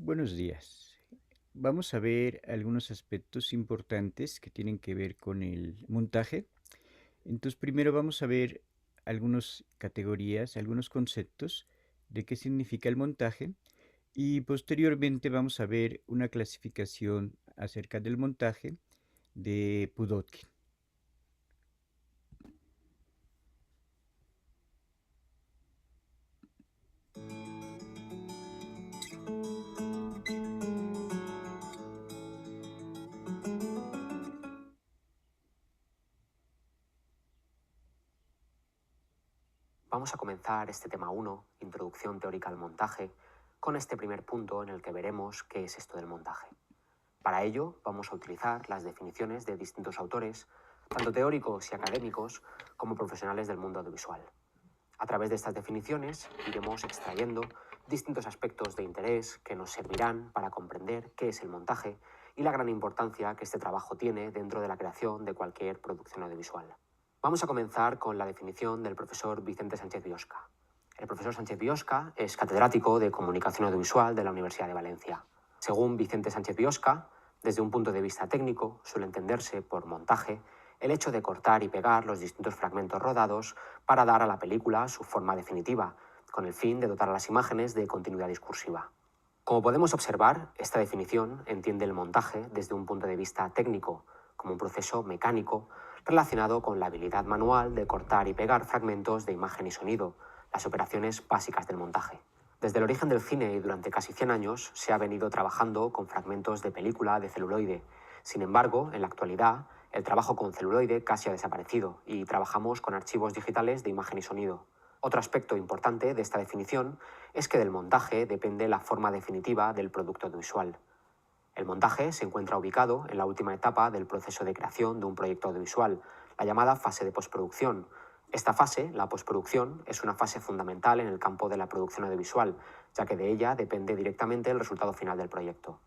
Buenos días. Vamos a ver algunos aspectos importantes que tienen que ver con el montaje. Entonces, primero vamos a ver algunas categorías, algunos conceptos de qué significa el montaje y posteriormente vamos a ver una clasificación acerca del montaje de Pudotkin. Vamos a comenzar este tema 1, Introducción teórica al montaje, con este primer punto en el que veremos qué es esto del montaje. Para ello, vamos a utilizar las definiciones de distintos autores, tanto teóricos y académicos como profesionales del mundo audiovisual. A través de estas definiciones iremos extrayendo distintos aspectos de interés que nos servirán para comprender qué es el montaje y la gran importancia que este trabajo tiene dentro de la creación de cualquier producción audiovisual. Vamos a comenzar con la definición del profesor Vicente Sánchez Biosca. El profesor Sánchez Biosca es catedrático de Comunicación Audiovisual de la Universidad de Valencia. Según Vicente Sánchez Biosca, desde un punto de vista técnico, suele entenderse por montaje el hecho de cortar y pegar los distintos fragmentos rodados para dar a la película su forma definitiva, con el fin de dotar a las imágenes de continuidad discursiva. Como podemos observar, esta definición entiende el montaje desde un punto de vista técnico, como un proceso mecánico relacionado con la habilidad manual de cortar y pegar fragmentos de imagen y sonido, las operaciones básicas del montaje. Desde el origen del cine y durante casi 100 años se ha venido trabajando con fragmentos de película de celuloide. Sin embargo, en la actualidad, el trabajo con celuloide casi ha desaparecido y trabajamos con archivos digitales de imagen y sonido. Otro aspecto importante de esta definición es que del montaje depende la forma definitiva del producto audiovisual. El montaje se encuentra ubicado en la última etapa del proceso de creación de un proyecto audiovisual, la llamada fase de postproducción. Esta fase, la postproducción, es una fase fundamental en el campo de la producción audiovisual, ya que de ella depende directamente el resultado final del proyecto.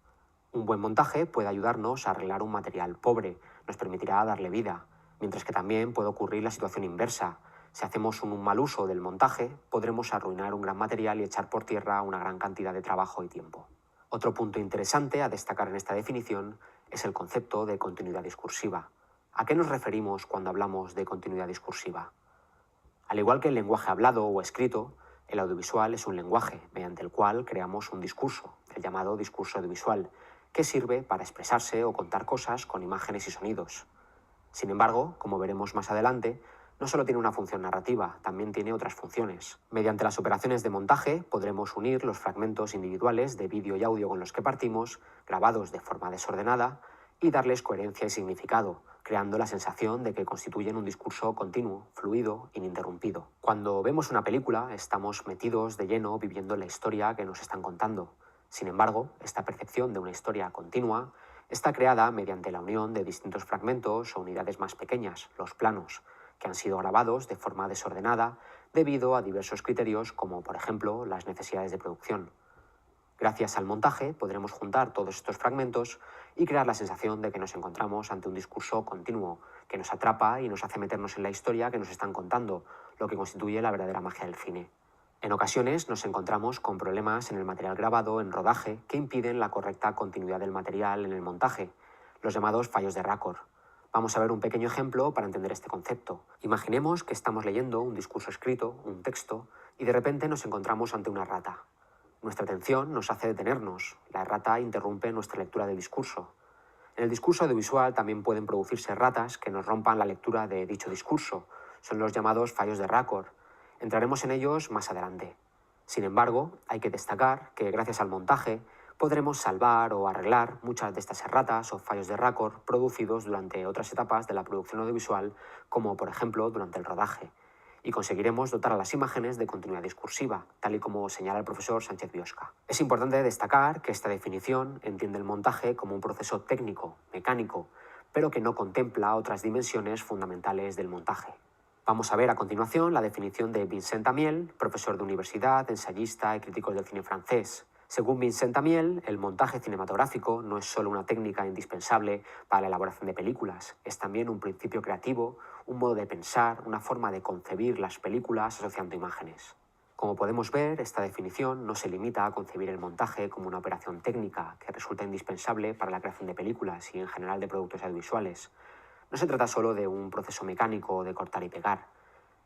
Un buen montaje puede ayudarnos a arreglar un material pobre, nos permitirá darle vida, mientras que también puede ocurrir la situación inversa. Si hacemos un mal uso del montaje, podremos arruinar un gran material y echar por tierra una gran cantidad de trabajo y tiempo. Otro punto interesante a destacar en esta definición es el concepto de continuidad discursiva. ¿A qué nos referimos cuando hablamos de continuidad discursiva? Al igual que el lenguaje hablado o escrito, el audiovisual es un lenguaje mediante el cual creamos un discurso, el llamado discurso audiovisual, que sirve para expresarse o contar cosas con imágenes y sonidos. Sin embargo, como veremos más adelante, no solo tiene una función narrativa, también tiene otras funciones. Mediante las operaciones de montaje podremos unir los fragmentos individuales de vídeo y audio con los que partimos, grabados de forma desordenada, y darles coherencia y significado, creando la sensación de que constituyen un discurso continuo, fluido, ininterrumpido. Cuando vemos una película, estamos metidos de lleno viviendo la historia que nos están contando. Sin embargo, esta percepción de una historia continua está creada mediante la unión de distintos fragmentos o unidades más pequeñas, los planos, que han sido grabados de forma desordenada debido a diversos criterios como, por ejemplo, las necesidades de producción. Gracias al montaje podremos juntar todos estos fragmentos y crear la sensación de que nos encontramos ante un discurso continuo, que nos atrapa y nos hace meternos en la historia que nos están contando, lo que constituye la verdadera magia del cine. En ocasiones nos encontramos con problemas en el material grabado en rodaje que impiden la correcta continuidad del material en el montaje, los llamados fallos de raccord. Vamos a ver un pequeño ejemplo para entender este concepto. Imaginemos que estamos leyendo un discurso escrito, un texto, y de repente nos encontramos ante una errata. Nuestra atención nos hace detenernos. La errata interrumpe nuestra lectura del discurso. En el discurso audiovisual también pueden producirse erratas que nos rompan la lectura de dicho discurso. Son los llamados fallos de raccord. Entraremos en ellos más adelante. Sin embargo, hay que destacar que gracias al montaje podremos salvar o arreglar muchas de estas erratas o fallos de raccord producidos durante otras etapas de la producción audiovisual, como por ejemplo durante el rodaje, y conseguiremos dotar a las imágenes de continuidad discursiva, tal y como señala el profesor Sánchez Biosca. Es importante destacar que esta definición entiende el montaje como un proceso técnico, mecánico, pero que no contempla otras dimensiones fundamentales del montaje. Vamos a ver a continuación la definición de Vincent Amiel, profesor de universidad, ensayista y crítico del cine francés. Según Vincent Amiel, el montaje cinematográfico no es solo una técnica indispensable para la elaboración de películas, es también un principio creativo, un modo de pensar, una forma de concebir las películas asociando imágenes. Como podemos ver, esta definición no se limita a concebir el montaje como una operación técnica que resulta indispensable para la creación de películas y en general de productos audiovisuales. No se trata solo de un proceso mecánico de cortar y pegar.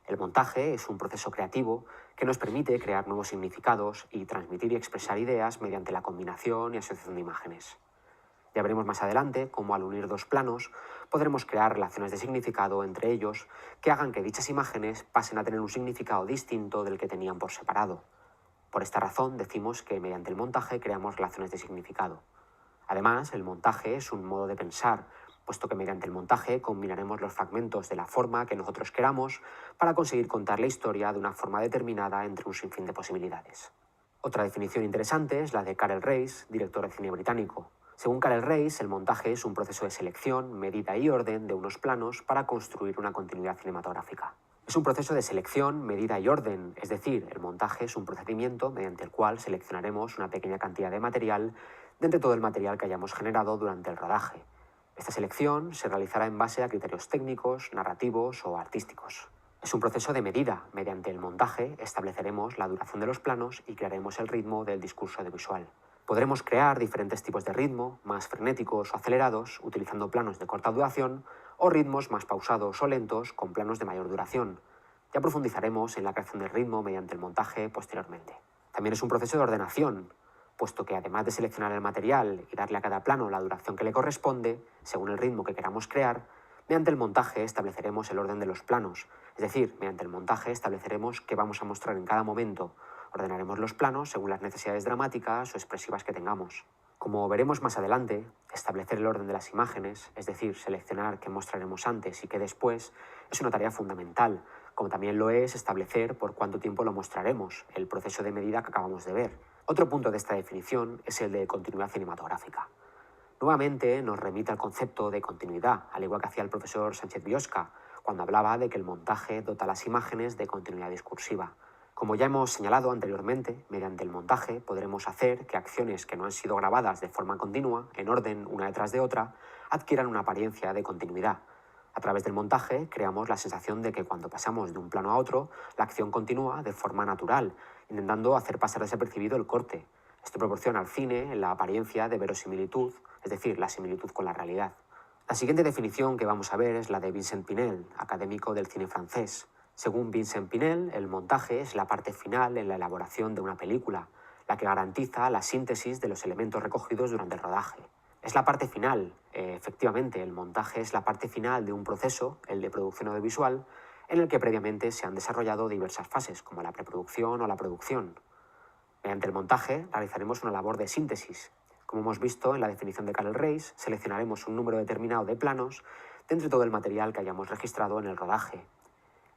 El montaje es un proceso creativo que nos permite crear nuevos significados y transmitir y expresar ideas mediante la combinación y asociación de imágenes. Ya veremos más adelante cómo al unir dos planos podremos crear relaciones de significado entre ellos que hagan que dichas imágenes pasen a tener un significado distinto del que tenían por separado. Por esta razón decimos que mediante el montaje creamos relaciones de significado. Además, el montaje es un modo de pensar, puesto que mediante el montaje combinaremos los fragmentos de la forma que nosotros queramos para conseguir contar la historia de una forma determinada entre un sinfín de posibilidades. Otra definición interesante es la de Karel Reisz, director de cine británico. Según Karel Reisz, el montaje es un proceso de selección, medida y orden de unos planos para construir una continuidad cinematográfica. Es un proceso de selección, medida y orden, es decir, el montaje es un procedimiento mediante el cual seleccionaremos una pequeña cantidad de material de entre todo el material que hayamos generado durante el rodaje. Esta selección se realizará en base a criterios técnicos, narrativos o artísticos. Es un proceso de medida. Mediante el montaje estableceremos la duración de los planos y crearemos el ritmo del discurso audiovisual. Podremos crear diferentes tipos de ritmo, más frenéticos o acelerados, utilizando planos de corta duración, o ritmos más pausados o lentos, con planos de mayor duración. Ya profundizaremos en la creación del ritmo mediante el montaje posteriormente. También es un proceso de ordenación, puesto que además de seleccionar el material y darle a cada plano la duración que le corresponde, según el ritmo que queramos crear, mediante el montaje estableceremos el orden de los planos, es decir, mediante el montaje estableceremos qué vamos a mostrar en cada momento. Ordenaremos los planos según las necesidades dramáticas o expresivas que tengamos. Como veremos más adelante, establecer el orden de las imágenes, es decir, seleccionar qué mostraremos antes y qué después, es una tarea fundamental, como también lo es establecer por cuánto tiempo lo mostraremos, el proceso de medida que acabamos de ver. Otro punto de esta definición es el de continuidad cinematográfica. Nuevamente nos remite al concepto de continuidad, al igual que hacía el profesor Sánchez Biosca, cuando hablaba de que el montaje dota a las imágenes de continuidad discursiva. Como ya hemos señalado anteriormente, mediante el montaje podremos hacer que acciones que no han sido grabadas de forma continua, en orden una detrás de otra, adquieran una apariencia de continuidad. A través del montaje creamos la sensación de que cuando pasamos de un plano a otro, la acción continúa de forma natural, intentando hacer pasar desapercibido el corte. Esto proporciona al cine la apariencia de verosimilitud, es decir, la similitud con la realidad. La siguiente definición que vamos a ver es la de Vincent Pinel, académico del cine francés. Según Vincent Pinel, el montaje es la parte final en la elaboración de una película, la que garantiza la síntesis de los elementos recogidos durante el rodaje. Es la parte final, efectivamente, el montaje es la parte final de un proceso, el de producción audiovisual, en el que previamente se han desarrollado diversas fases, como la preproducción o la producción. Mediante el montaje realizaremos una labor de síntesis. Como hemos visto en la definición de Karel Reisz, seleccionaremos un número determinado de planos de entre todo el material que hayamos registrado en el rodaje.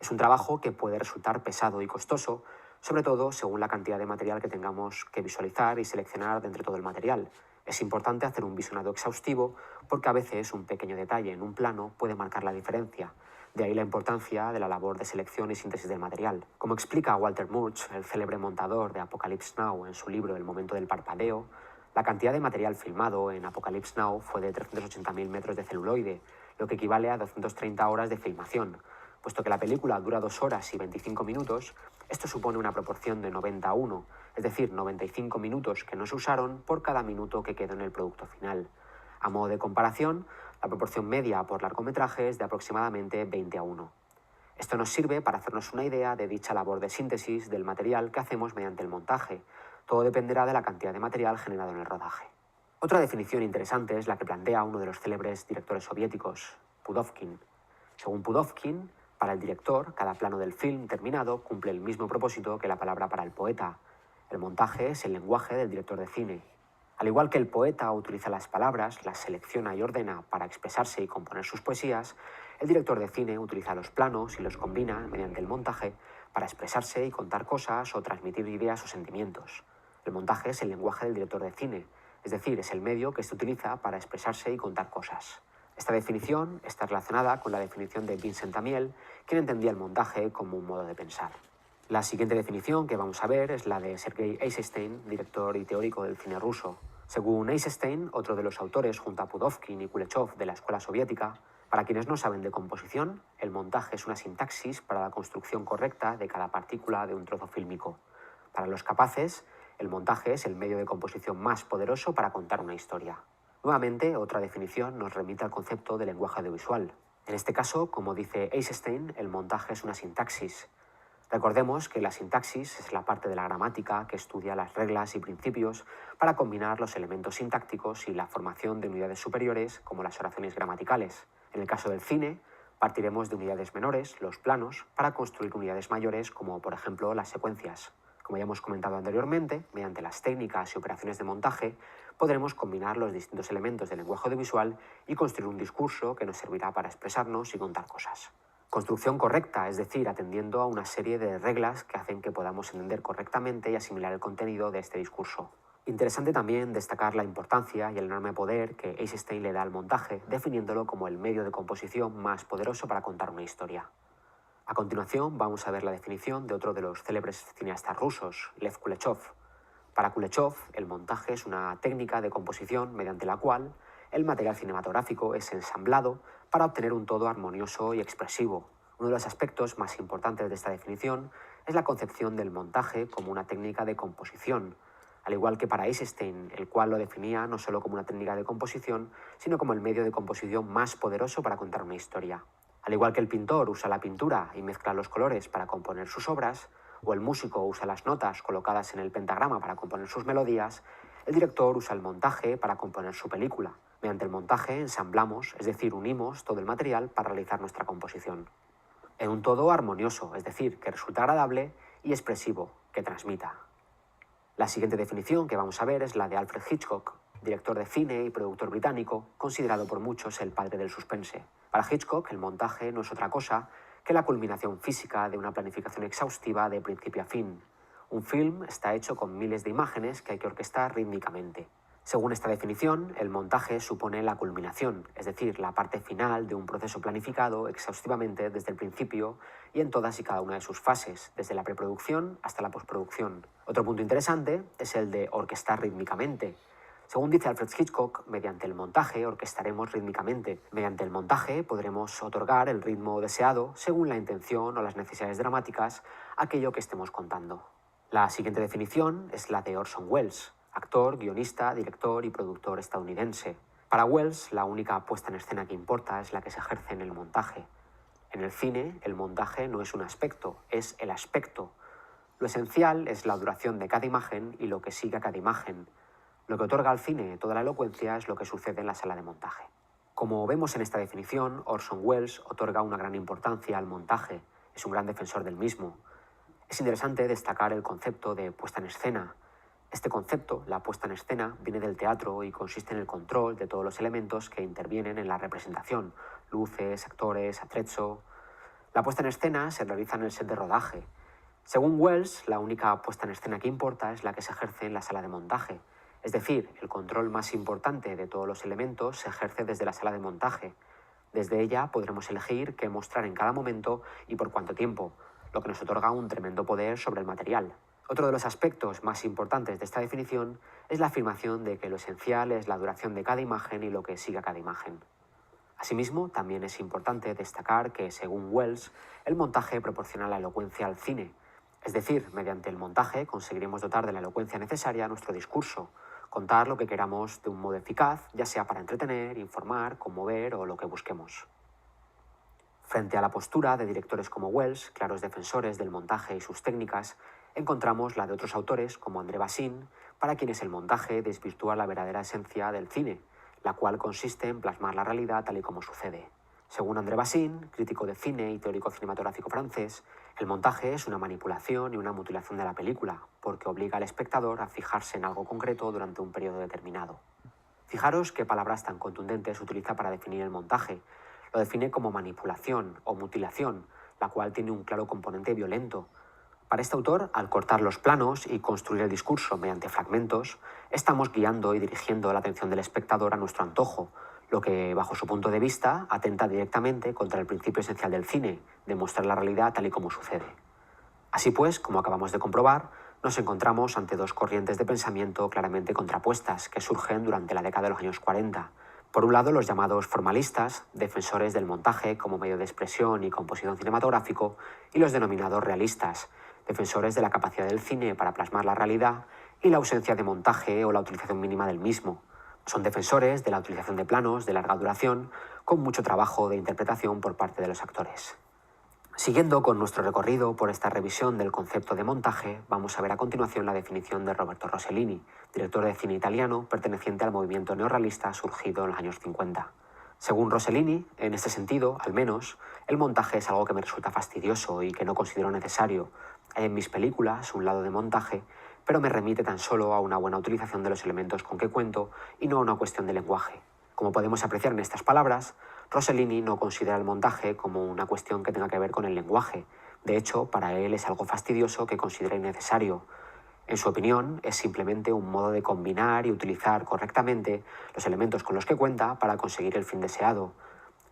Es un trabajo que puede resultar pesado y costoso, sobre todo según la cantidad de material que tengamos que visualizar y seleccionar de entre todo el material. Es importante hacer un visionado exhaustivo porque a veces un pequeño detalle en un plano puede marcar la diferencia. De ahí la importancia de la labor de selección y síntesis del material. Como explica Walter Murch, el célebre montador de Apocalypse Now en su libro El momento del parpadeo, la cantidad de material filmado en Apocalypse Now fue de 380.000 metros de celuloide, lo que equivale a 230 horas de filmación. Puesto que la película dura 2 horas y 25 minutos, esto supone una proporción de 90-1, es decir, 95 minutos que no se usaron por cada minuto que quedó en el producto final. A modo de comparación, la proporción media por largometraje es de aproximadamente 20-1. Esto nos sirve para hacernos una idea de dicha labor de síntesis del material que hacemos mediante el montaje. Todo dependerá de la cantidad de material generado en el rodaje. Otra definición interesante es la que plantea uno de los célebres directores soviéticos, Pudovkin. Según Pudovkin, para el director, cada plano del film terminado cumple el mismo propósito que la palabra para el poeta. El montaje es el lenguaje del director de cine. Al igual que el poeta utiliza las palabras, las selecciona y ordena para expresarse y componer sus poesías, el director de cine utiliza los planos y los combina mediante el montaje para expresarse y contar cosas o transmitir ideas o sentimientos. El montaje es el lenguaje del director de cine, es decir, es el medio que se utiliza para expresarse y contar cosas. Esta definición está relacionada con la definición de Vincent Amiel, quien entendía el montaje como un modo de pensar. La siguiente definición que vamos a ver es la de Sergei Eisenstein, director y teórico del cine ruso. Según Eisenstein, otro de los autores junto a Pudovkin y Kuleshov de la escuela soviética, Para quienes no saben de composición, el montaje es una sintaxis para la construcción correcta de cada partícula de un trozo fílmico. Para los capaces, el montaje es el medio de composición más poderoso para contar una historia. Nuevamente, otra definición nos remite al concepto de lenguaje audiovisual. En este caso, como dice Eisenstein, el montaje es una sintaxis. Recordemos que la sintaxis es la parte de la gramática que estudia las reglas y principios para combinar los elementos sintácticos y la formación de unidades superiores como las oraciones gramaticales. En el caso del cine, partiremos de unidades menores, los planos, para construir unidades mayores como por ejemplo las secuencias. Como ya hemos comentado anteriormente, mediante las técnicas y operaciones de montaje, podremos combinar los distintos elementos del lenguaje audiovisual y construir un discurso que nos servirá para expresarnos y contar cosas. Construcción correcta, es decir, atendiendo a una serie de reglas que hacen que podamos entender correctamente y asimilar el contenido de este discurso. Interesante también destacar la importancia y el enorme poder que Eisenstein le da al montaje, definiéndolo como el medio de composición más poderoso para contar una historia. A continuación vamos a ver la definición de otro de los célebres cineastas rusos, Lev Kuleshov. Para Kuleshov, el montaje es una técnica de composición mediante la cual el material cinematográfico es ensamblado para obtener un todo armonioso y expresivo. Uno de los aspectos más importantes de esta definición es la concepción del montaje como una técnica de composición, al igual que para Eisenstein, el cual lo definía no solo como una técnica de composición, sino como el medio de composición más poderoso para contar una historia. Al igual que el pintor usa la pintura y mezcla los colores para componer sus obras, o el músico usa las notas colocadas en el pentagrama para componer sus melodías, el director usa el montaje para componer su película. Mediante el montaje ensamblamos, es decir, unimos todo el material para realizar nuestra composición. En un todo armonioso, es decir, que resulta agradable y expresivo, que transmita. La siguiente definición que vamos a ver es la de Alfred Hitchcock, director de cine y productor británico, considerado por muchos el padre del suspense. Para Hitchcock, el montaje no es otra cosa que la culminación física de una planificación exhaustiva de principio a fin. Un film está hecho con miles de imágenes que hay que orquestar rítmicamente. Según esta definición, el montaje supone la culminación, es decir, la parte final de un proceso planificado exhaustivamente desde el principio y en todas y cada una de sus fases, desde la preproducción hasta la postproducción. Otro punto interesante es el de orquestar rítmicamente. Según dice Alfred Hitchcock, mediante el montaje orquestaremos rítmicamente. Mediante el montaje podremos otorgar el ritmo deseado según la intención o las necesidades dramáticas a aquello que estemos contando. La siguiente definición es la de Orson Welles, actor, guionista, director y productor estadounidense. Para Welles, la única puesta en escena que importa es la que se ejerce en el montaje. En el cine, el montaje no es un aspecto, es el aspecto. Lo esencial es la duración de cada imagen y lo que sigue a cada imagen. Lo que otorga al cine toda la elocuencia es lo que sucede en la sala de montaje. Como vemos en esta definición, Orson Welles otorga una gran importancia al montaje, es un gran defensor del mismo. Es interesante destacar el concepto de puesta en escena. Este concepto, la puesta en escena, viene del teatro y consiste en el control de todos los elementos que intervienen en la representación, luces, actores, atrezzo. La puesta en escena se realiza en el set de rodaje. Según Welles, la única puesta en escena que importa es la que se ejerce en la sala de montaje. Es decir, el control más importante de todos los elementos se ejerce desde la sala de montaje. Desde ella podremos elegir qué mostrar en cada momento y por cuánto tiempo, lo que nos otorga un tremendo poder sobre el material. Otro de los aspectos más importantes de esta definición es la afirmación de que lo esencial es la duración de cada imagen y lo que sigue a cada imagen. Asimismo, también es importante destacar que, según Welles, el montaje proporciona la elocuencia al cine. Es decir, mediante el montaje conseguiremos dotar de la elocuencia necesaria a nuestro discurso, contar lo que queramos de un modo eficaz, ya sea para entretener, informar, conmover o lo que busquemos. Frente a la postura de directores como Welles, claros defensores del montaje y sus técnicas, encontramos la de otros autores como André Bazin, para quienes el montaje desvirtúa la verdadera esencia del cine, la cual consiste en plasmar la realidad tal y como sucede. Según André Bazin, crítico de cine y teórico cinematográfico francés, el montaje es una manipulación y una mutilación de la película, porque obliga al espectador a fijarse en algo concreto durante un periodo determinado. Fijaros qué palabras tan contundentes utiliza para definir el montaje. Lo define como manipulación o mutilación, la cual tiene un claro componente violento. Para este autor, al cortar los planos y construir el discurso mediante fragmentos, estamos guiando y dirigiendo la atención del espectador a nuestro antojo, lo que, bajo su punto de vista, atenta directamente contra el principio esencial del cine, de mostrar la realidad tal y como sucede. Así pues, como acabamos de comprobar, nos encontramos ante dos corrientes de pensamiento claramente contrapuestas que surgen durante la década de los años 40. Por un lado, los llamados formalistas, defensores del montaje como medio de expresión y composición cinematográfico, y los denominados realistas, defensores de la capacidad del cine para plasmar la realidad y la ausencia de montaje o la utilización mínima del mismo. Son defensores de la utilización de planos de larga duración, con mucho trabajo de interpretación por parte de los actores. Siguiendo con nuestro recorrido por esta revisión del concepto de montaje, vamos a ver a continuación la definición de Roberto Rossellini, director de cine italiano perteneciente al movimiento neorrealista surgido en los años 50. Según Rossellini, en este sentido, al menos, el montaje es algo que me resulta fastidioso y que no considero necesario. Hay en mis películas un lado de montaje, pero me remite tan solo a una buena utilización de los elementos con que cuento y no a una cuestión de lenguaje. Como podemos apreciar en estas palabras, Rossellini no considera el montaje como una cuestión que tenga que ver con el lenguaje. De hecho, para él es algo fastidioso que considera innecesario. En su opinión, es simplemente un modo de combinar y utilizar correctamente los elementos con los que cuenta para conseguir el fin deseado.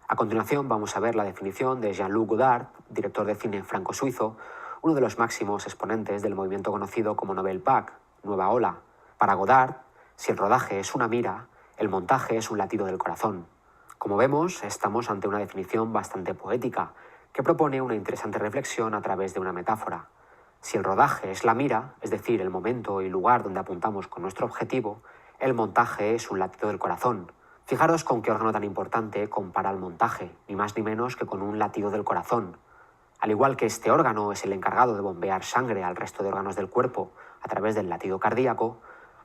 A continuación vamos a ver la definición de Jean-Luc Godard, director de cine franco-suizo, uno de los máximos exponentes del movimiento conocido como Nouvelle Vague, Nueva Ola. Para Godard, si el rodaje es una mira, el montaje es un latido del corazón. Como vemos, estamos ante una definición bastante poética, que propone una interesante reflexión a través de una metáfora. Si el rodaje es la mira, es decir, el momento y lugar donde apuntamos con nuestro objetivo, el montaje es un latido del corazón. Fijaros con qué órgano tan importante compara el montaje, ni más ni menos que con un latido del corazón. Al igual que este órgano es el encargado de bombear sangre al resto de órganos del cuerpo a través del latido cardíaco,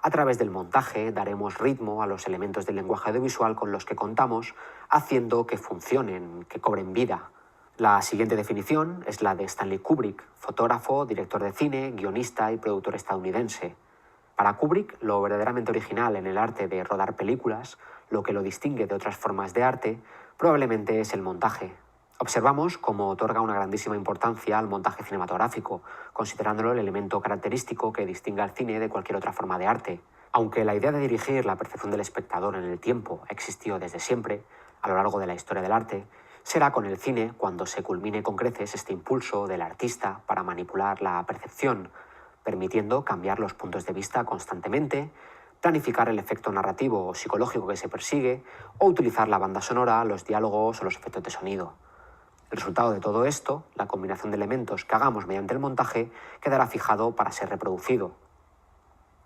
a través del montaje daremos ritmo a los elementos del lenguaje audiovisual con los que contamos, haciendo que funcionen, que cobren vida. La siguiente definición es la de Stanley Kubrick, fotógrafo, director de cine, guionista y productor estadounidense. Para Kubrick, lo verdaderamente original en el arte de rodar películas, lo que lo distingue de otras formas de arte, probablemente es el montaje. Observamos cómo otorga una grandísima importancia al montaje cinematográfico, considerándolo el elemento característico que distingue al cine de cualquier otra forma de arte. Aunque la idea de dirigir la percepción del espectador en el tiempo existió desde siempre, a lo largo de la historia del arte, será con el cine cuando se culmine con creces este impulso del artista para manipular la percepción, permitiendo cambiar los puntos de vista constantemente, planificar el efecto narrativo o psicológico que se persigue, o utilizar la banda sonora, los diálogos o los efectos de sonido. El resultado de todo esto, la combinación de elementos que hagamos mediante el montaje, quedará fijado para ser reproducido.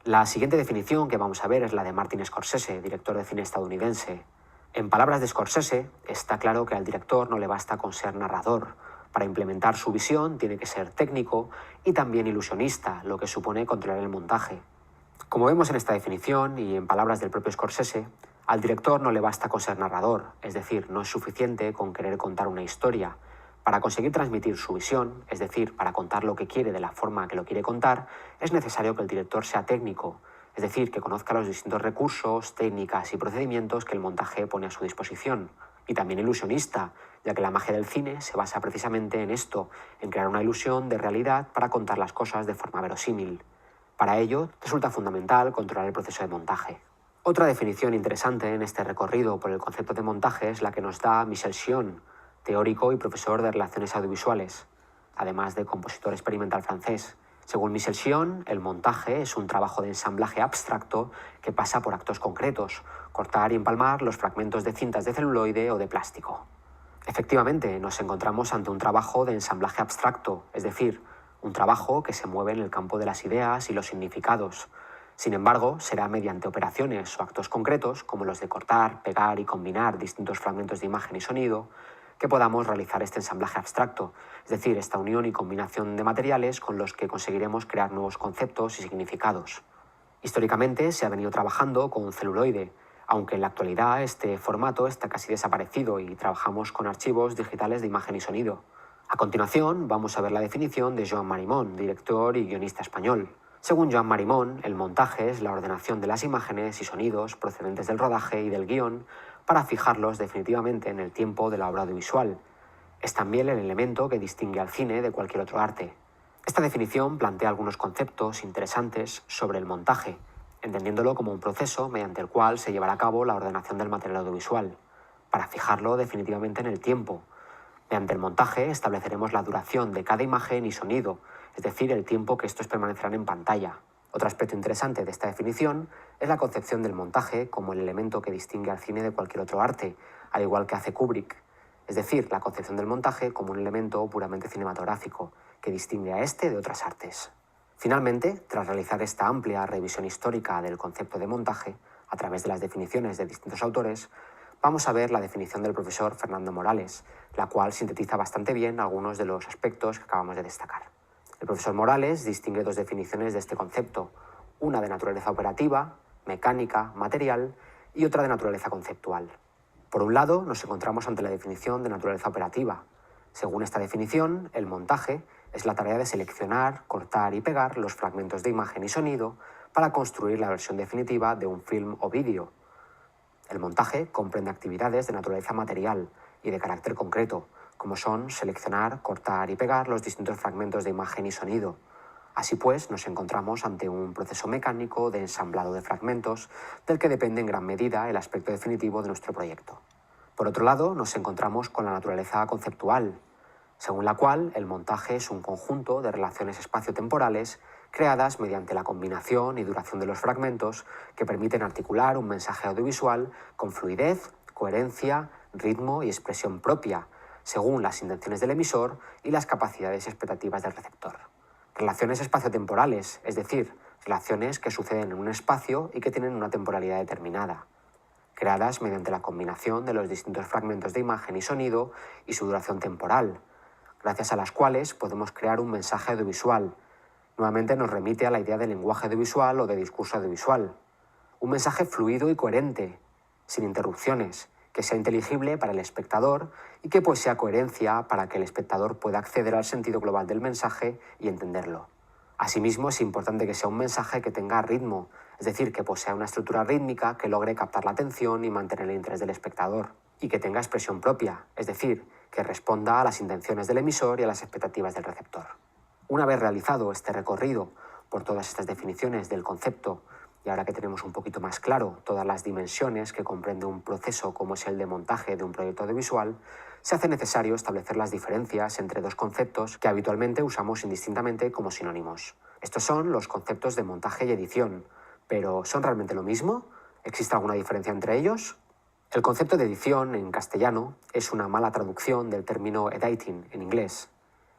La siguiente definición que vamos a ver es la de Martin Scorsese, director de cine estadounidense. En palabras de Scorsese, está claro que al director no le basta con ser narrador. Para implementar su visión tiene que ser técnico y también ilusionista, lo que supone controlar el montaje. Como vemos en esta definición y en palabras del propio Scorsese, al director no le basta con ser narrador, es decir, no es suficiente con querer contar una historia. Para conseguir transmitir su visión, es decir, para contar lo que quiere de la forma que lo quiere contar, es necesario que el director sea técnico, es decir, que conozca los distintos recursos, técnicas y procedimientos que el montaje pone a su disposición. Y también ilusionista, ya que la magia del cine se basa precisamente en esto, en crear una ilusión de realidad para contar las cosas de forma verosímil. Para ello, resulta fundamental controlar el proceso de montaje. Otra definición interesante en este recorrido por el concepto de montaje es la que nos da Michel Sion, teórico y profesor de relaciones audiovisuales, además de compositor experimental francés. Según Michel Sion, el montaje es un trabajo de ensamblaje abstracto que pasa por actos concretos, cortar y empalmar los fragmentos de cintas de celuloide o de plástico. Efectivamente, nos encontramos ante un trabajo de ensamblaje abstracto, es decir, un trabajo que se mueve en el campo de las ideas y los significados. Sin embargo, será mediante operaciones o actos concretos, como los de cortar, pegar y combinar distintos fragmentos de imagen y sonido, que podamos realizar este ensamblaje abstracto, es decir, esta unión y combinación de materiales con los que conseguiremos crear nuevos conceptos y significados. Históricamente se ha venido trabajando con celuloide, aunque en la actualidad este formato está casi desaparecido y trabajamos con archivos digitales de imagen y sonido. A continuación, vamos a ver la definición de Joan Marimón, director y guionista español. Según Joan Marimón, el montaje es la ordenación de las imágenes y sonidos procedentes del rodaje y del guión para fijarlos definitivamente en el tiempo de la obra audiovisual. Es también el elemento que distingue al cine de cualquier otro arte. Esta definición plantea algunos conceptos interesantes sobre el montaje, entendiéndolo como un proceso mediante el cual se llevará a cabo la ordenación del material audiovisual, para fijarlo definitivamente en el tiempo. Mediante el montaje estableceremos la duración de cada imagen y sonido, es decir, el tiempo que estos permanecerán en pantalla. Otro aspecto interesante de esta definición es la concepción del montaje como el elemento que distingue al cine de cualquier otro arte, al igual que hace Kubrick. Es decir, la concepción del montaje como un elemento puramente cinematográfico, que distingue a este de otras artes. Finalmente, tras realizar esta amplia revisión histórica del concepto de montaje, a través de las definiciones de distintos autores, vamos a ver la definición del profesor Fernando Morales, la cual sintetiza bastante bien algunos de los aspectos que acabamos de destacar. El profesor Morales distingue dos definiciones de este concepto, una de naturaleza operativa, mecánica, material, y otra de naturaleza conceptual. Por un lado, nos encontramos ante la definición de naturaleza operativa. Según esta definición, el montaje es la tarea de seleccionar, cortar y pegar los fragmentos de imagen y sonido para construir la versión definitiva de un film o vídeo. El montaje comprende actividades de naturaleza material y de carácter concreto, como son seleccionar, cortar y pegar los distintos fragmentos de imagen y sonido. Así pues, nos encontramos ante un proceso mecánico de ensamblado de fragmentos del que depende en gran medida el aspecto definitivo de nuestro proyecto. Por otro lado, nos encontramos con la naturaleza conceptual, según la cual el montaje es un conjunto de relaciones espaciotemporales creadas mediante la combinación y duración de los fragmentos que permiten articular un mensaje audiovisual con fluidez, coherencia, ritmo y expresión propia, según las intenciones del emisor y las capacidades y expectativas del receptor. Relaciones espaciotemporales, es decir, relaciones que suceden en un espacio y que tienen una temporalidad determinada, creadas mediante la combinación de los distintos fragmentos de imagen y sonido y su duración temporal, gracias a las cuales podemos crear un mensaje audiovisual. Nuevamente nos remite a la idea de lenguaje audiovisual o de discurso audiovisual. Un mensaje fluido y coherente, sin interrupciones, que sea inteligible para el espectador y que posea coherencia para que el espectador pueda acceder al sentido global del mensaje y entenderlo. Asimismo, es importante que sea un mensaje que tenga ritmo, es decir, que posea una estructura rítmica que logre captar la atención y mantener el interés del espectador, y que tenga expresión propia, es decir, que responda a las intenciones del emisor y a las expectativas del receptor. Una vez realizado este recorrido por todas estas definiciones del concepto, y ahora que tenemos un poquito más claro todas las dimensiones que comprende un proceso como es el de montaje de un proyecto audiovisual, se hace necesario establecer las diferencias entre dos conceptos que habitualmente usamos indistintamente como sinónimos. Estos son los conceptos de montaje y edición, pero ¿son realmente lo mismo? ¿Existe alguna diferencia entre ellos? El concepto de edición en castellano es una mala traducción del término editing en inglés.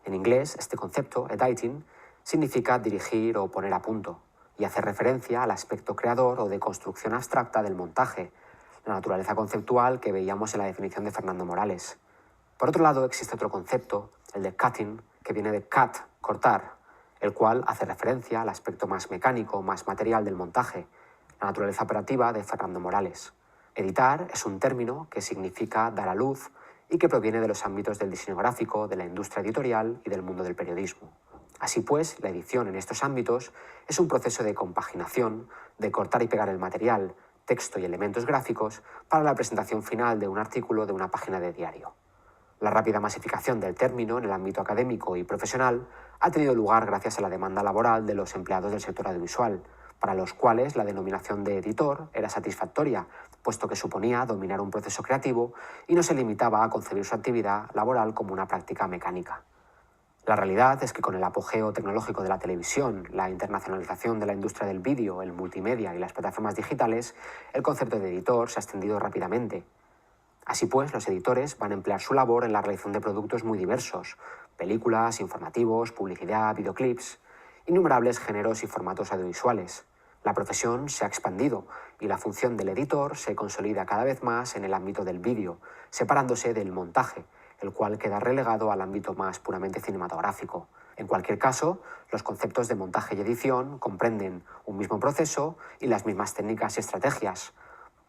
En inglés, este concepto, editing, significa dirigir o poner a punto, y hace referencia al aspecto creador o de construcción abstracta del montaje, la naturaleza conceptual que veíamos en la definición de Fernando Morales. Por otro lado, existe otro concepto, el de cutting, que viene de cut, cortar, el cual hace referencia al aspecto más mecánico, más material del montaje, la naturaleza operativa de Fernando Morales. Editar es un término que significa dar a luz y que proviene de los ámbitos del diseño gráfico, de la industria editorial y del mundo del periodismo. Así pues, la edición en estos ámbitos es un proceso de compaginación, de cortar y pegar el material, texto y elementos gráficos para la presentación final de un artículo de una página de diario. La rápida masificación del término en el ámbito académico y profesional ha tenido lugar gracias a la demanda laboral de los empleados del sector audiovisual, para los cuales la denominación de editor era satisfactoria, puesto que suponía dominar un proceso creativo y no se limitaba a concebir su actividad laboral como una práctica mecánica. La realidad es que con el apogeo tecnológico de la televisión, la internacionalización de la industria del vídeo, el multimedia y las plataformas digitales, el concepto de editor se ha extendido rápidamente. Así pues, los editores van a emplear su labor en la realización de productos muy diversos: películas, informativos, publicidad, videoclips, innumerables géneros y formatos audiovisuales. La profesión se ha expandido y la función del editor se consolida cada vez más en el ámbito del vídeo, separándose del montaje, el cual queda relegado al ámbito más puramente cinematográfico. En cualquier caso, los conceptos de montaje y edición comprenden un mismo proceso y las mismas técnicas y estrategias,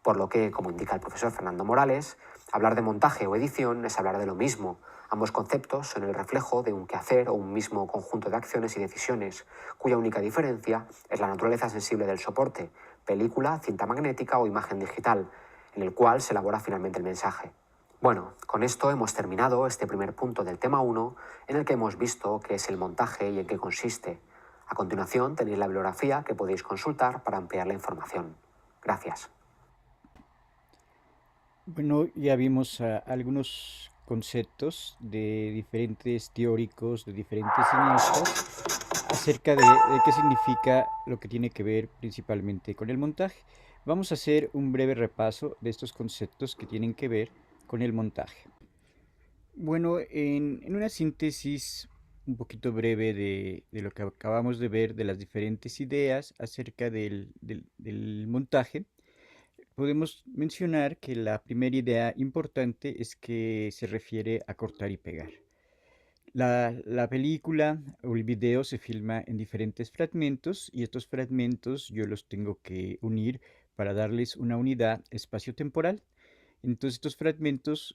por lo que, como indica el profesor Fernando Morales, hablar de montaje o edición es hablar de lo mismo. Ambos conceptos son el reflejo de un quehacer o un mismo conjunto de acciones y decisiones, cuya única diferencia es la naturaleza sensible del soporte, película, cinta magnética o imagen digital, en el cual se elabora finalmente el mensaje. Bueno, con esto hemos terminado este primer punto del tema 1, en el que hemos visto qué es el montaje y en qué consiste. A continuación tenéis la bibliografía que podéis consultar para ampliar la información. Gracias. Bueno, ya vimos algunos conceptos de diferentes teóricos, de diferentes cineastas. acerca de qué significa lo que tiene que ver principalmente con el montaje. Vamos a hacer un breve repaso de estos conceptos que tienen que ver con el montaje. Bueno, en una síntesis un poquito breve de lo que acabamos de ver, de las diferentes ideas acerca del montaje, podemos mencionar que la primera idea importante es que se refiere a cortar y pegar. La película o el video se filma en diferentes fragmentos y estos fragmentos yo los tengo que unir para darles una unidad espacio-temporal. Entonces estos fragmentos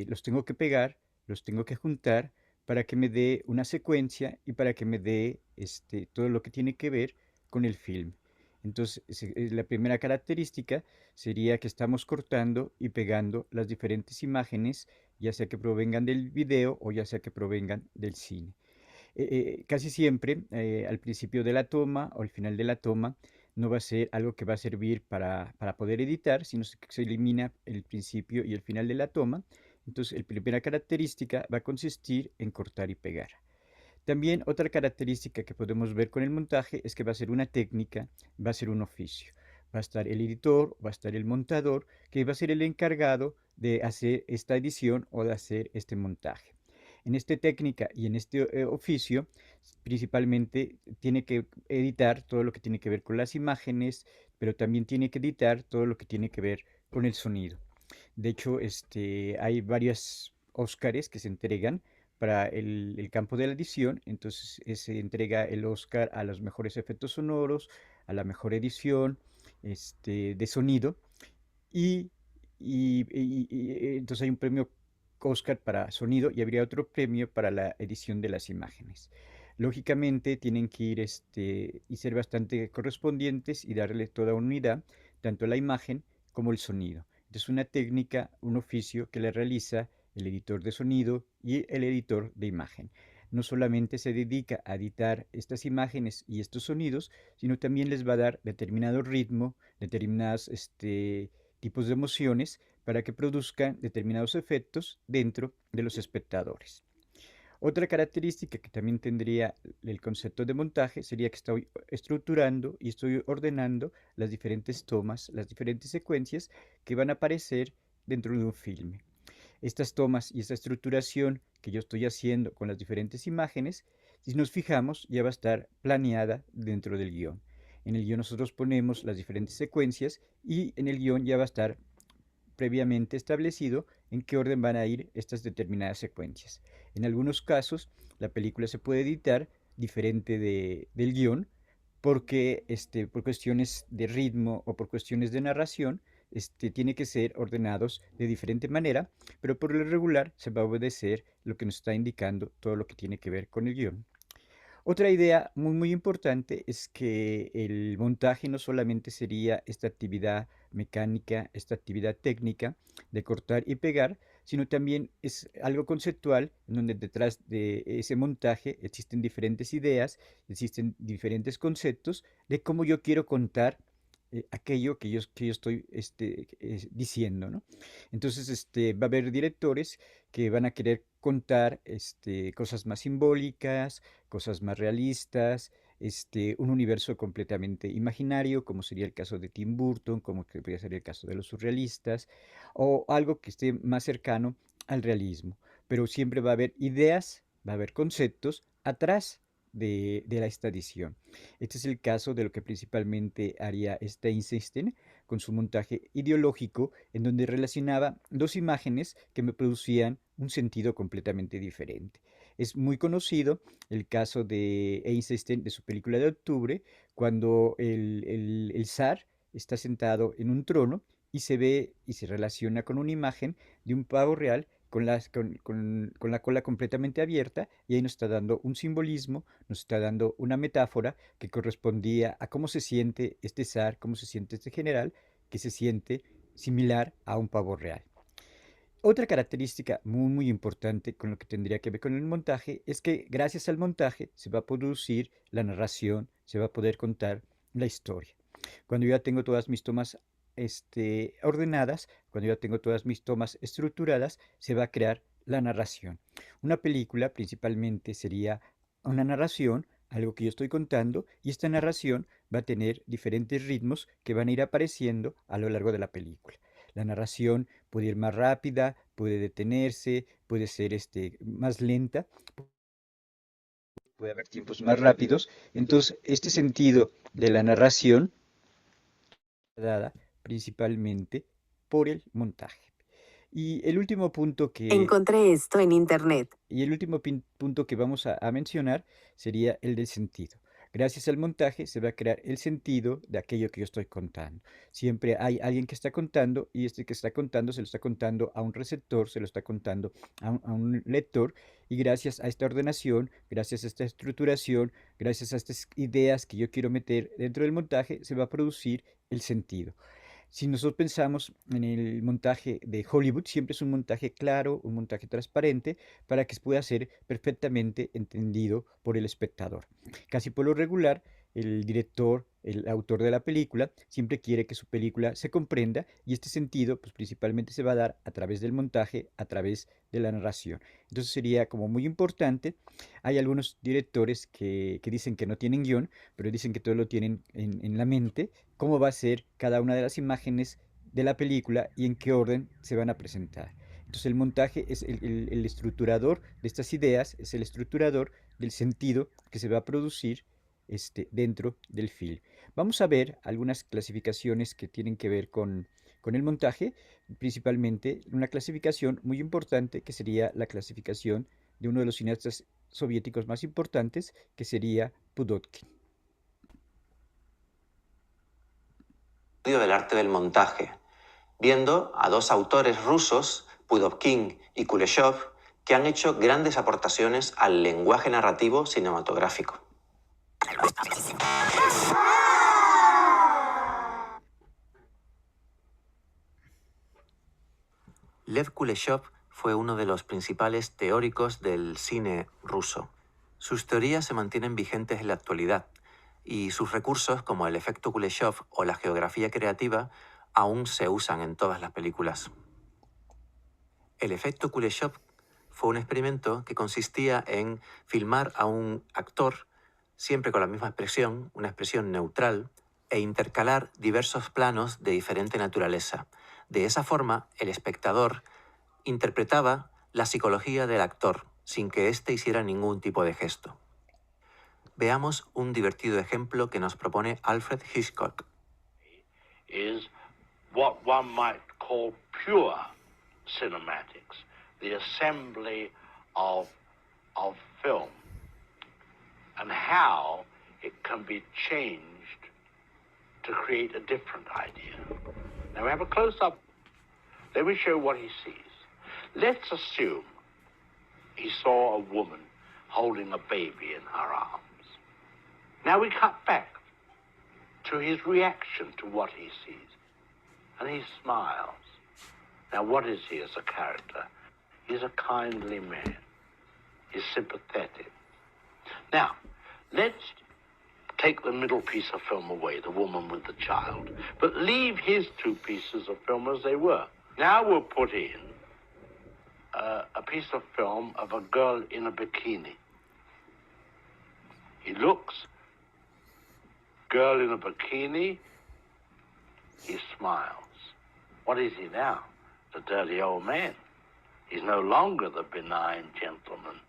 los tengo que pegar, los tengo que juntar para que me dé una secuencia y para que me dé todo lo que tiene que ver con el film. Entonces la primera característica sería que estamos cortando y pegando las diferentes imágenes, ya sea que provengan del video o ya sea que provengan del cine. Casi siempre al principio de la toma o al final de la toma no va a ser algo que va a servir para poder editar, sino que se elimina el principio y el final de la toma. Entonces, la primera característica va a consistir en cortar y pegar. También otra característica que podemos ver con el montaje es que va a ser una técnica, va a ser un oficio. Va a estar el editor, va a estar el montador, que va a ser el encargado de hacer esta edición o de hacer este montaje. En esta técnica y en este oficio, principalmente tiene que editar todo lo que tiene que ver con las imágenes, pero también tiene que editar todo lo que tiene que ver con el sonido. De hecho, hay varios Óscares que se entregan para el campo de la edición, entonces se entrega el Óscar a los mejores efectos sonoros, a la mejor edición de sonido, y, entonces hay un premio Oscar para sonido y habría otro premio para la edición de las imágenes. Lógicamente tienen que ir y ser bastante correspondientes y darle toda unidad, tanto a la imagen como el sonido. Es una técnica, un oficio que le realiza el editor de sonido y el editor de imagen. No solamente se dedica a editar estas imágenes y estos sonidos, sino también les va a dar determinado ritmo, determinadas tipos de emociones para que produzcan determinados efectos dentro de los espectadores. Otra característica que también tendría el concepto de montaje sería que estoy estructurando y estoy ordenando las diferentes tomas, las diferentes secuencias que van a aparecer dentro de un filme. Estas tomas y esta estructuración que yo estoy haciendo con las diferentes imágenes, si nos fijamos, ya va a estar planeada dentro del guión. En el guión nosotros ponemos las diferentes secuencias y en el guión ya va a estar previamente establecido en qué orden van a ir estas determinadas secuencias. En algunos casos, la película se puede editar diferente del guión porque por cuestiones de ritmo o por cuestiones de narración, tiene que ser ordenados de diferente manera, pero por lo regular se va a obedecer lo que nos está indicando todo lo que tiene que ver con el guión. Otra idea muy importante es que el montaje no solamente sería esta actividad mecánica, esta actividad técnica de cortar y pegar, sino también es algo conceptual en donde detrás de ese montaje existen diferentes ideas, existen diferentes conceptos de cómo yo quiero contar aquello que yo estoy diciendo, ¿no? Entonces, va a haber directores que van a querer contar cosas más simbólicas, cosas más realistas, un universo completamente imaginario, como sería el caso de Tim Burton, como que podría ser el caso de los surrealistas, o algo que esté más cercano al realismo. Pero siempre va a haber ideas, va a haber conceptos atrás de esta edición. Este es el caso de lo que principalmente haría Steinstein con su montaje ideológico, en donde relacionaba dos imágenes que me producían un sentido completamente diferente. Es muy conocido el caso de Einstein de su película de octubre, cuando el zar está sentado en un trono y se ve y se relaciona con una imagen de un pavo real con la cola completamente abierta, y ahí nos está dando un simbolismo, nos está dando una metáfora que correspondía a cómo se siente este zar, cómo se siente este general, que se siente similar a un pavo real. Otra característica muy importante con lo que tendría que ver con el montaje es que gracias al montaje se va a producir la narración, se va a poder contar la historia. Cuando yo ya tengo todas mis tomas ordenadas, cuando ya tengo todas mis tomas estructuradas, se va a crear la narración. Una película principalmente sería una narración algo que yo estoy contando, y esta narración va a tener diferentes ritmos que van a ir apareciendo a lo largo de la película. La narración puede ir más rápida, puede detenerse, puede ser más lenta, puede haber tiempos más rápidos. Entonces, este sentido de la narración dada principalmente por el montaje. Y el último punto que Encontré esto en internet. Y el último punto que vamos a mencionar sería el del sentido. Gracias al montaje se va a crear el sentido de aquello que yo estoy contando. Siempre hay alguien que está contando y este que está contando se lo está contando a un receptor, se lo está contando a un lector y gracias a esta ordenación, gracias a esta estructuración, gracias a estas ideas que yo quiero meter dentro del montaje, se va a producir el sentido. Si nosotros pensamos en el montaje de Hollywood, siempre es un montaje claro, un montaje transparente, para que pueda ser perfectamente entendido por el espectador. Casi por lo regular, el director, el autor de la película, siempre quiere que su película se comprenda y este sentido, pues principalmente se va a dar a través del montaje, a través de la narración. Entonces sería como muy importante. Hay algunos directores que dicen que no tienen guión, pero dicen que todo lo tienen en la mente cómo va a ser cada una de las imágenes de la película y en qué orden se van a presentar. Entonces el montaje es el estructurador de estas ideas, es el estructurador del sentido que se va a producir dentro del film. Vamos a ver algunas clasificaciones que tienen que ver con el montaje, principalmente una clasificación muy importante que sería la clasificación de uno de los cineastas soviéticos más importantes, que sería Pudovkin. Del arte del montaje, viendo a dos autores rusos, Pudovkin y Kuleshov, que han hecho grandes aportaciones al lenguaje narrativo cinematográfico. Lev Kuleshov fue uno de los principales teóricos del cine ruso. Sus teorías se mantienen vigentes en la actualidad y sus recursos, como el efecto Kuleshov o la geografía creativa, aún se usan en todas las películas. El efecto Kuleshov fue un experimento que consistía en filmar a un actor siempre con la misma expresión, una expresión neutral, e intercalar diversos planos de diferente naturaleza. De esa forma, el espectador interpretaba la psicología del actor sin que éste hiciera ningún tipo de gesto. Veamos un divertido ejemplo que nos propone Alfred Hitchcock. Is what one might call pure cinematics, the assembly of film, and how it can be changed to create a different idea. Now we have a close-up. Let me show what he sees. Let's assume he saw a woman holding a baby in her arms. Now we cut back to his reaction to what he sees. And he smiles. Now what is he as a character? He's a kindly man. He's sympathetic. Now, let's take the middle piece of film away, the woman with the child, but leave his two pieces of film as they were. Now we'll put in a piece of film of a girl in a bikini. He looks, girl in a bikini, he smiles. What is he now? The dirty old man. He's no longer the benign gentleman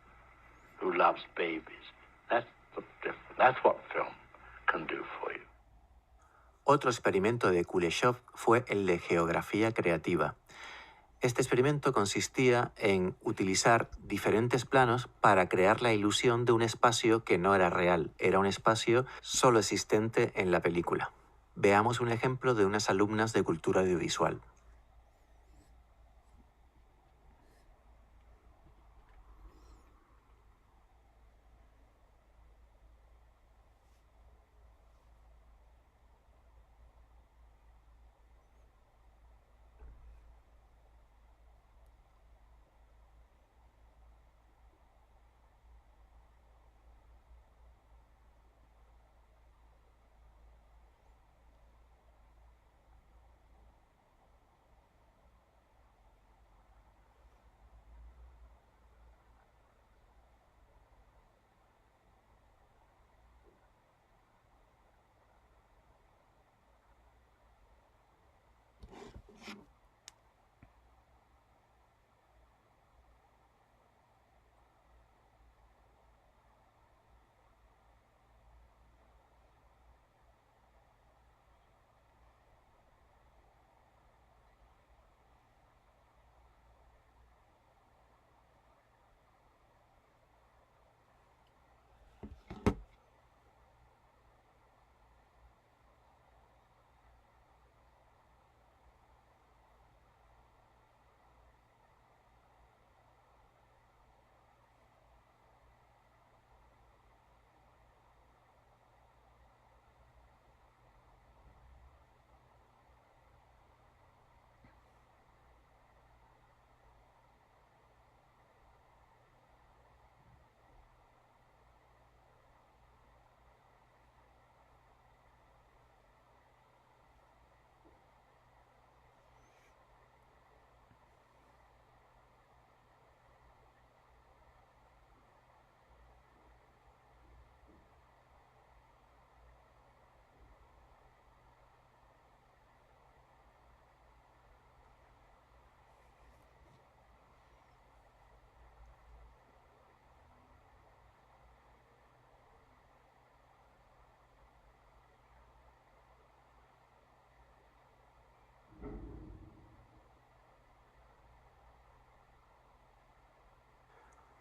who loves babies. That's the difference. That's what film can do for you. Otro experimento de Kuleshov fue el de geografía creativa. Este experimento consistía en utilizar diferentes planos para crear la ilusión de un espacio que no era real, era un espacio solo existente en la película. Veamos un ejemplo de unas alumnas de cultura audiovisual.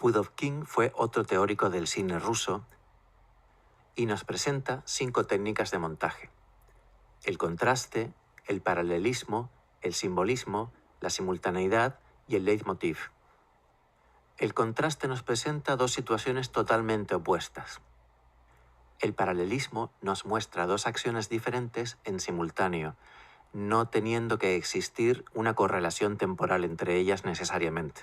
Pudovkin fue otro teórico del cine ruso y nos presenta 5 técnicas de montaje: el contraste, el paralelismo, el simbolismo, la simultaneidad y el leitmotiv. El contraste nos presenta 2 situaciones totalmente opuestas. El paralelismo nos muestra 2 acciones diferentes en simultáneo, no teniendo que existir una correlación temporal entre ellas necesariamente.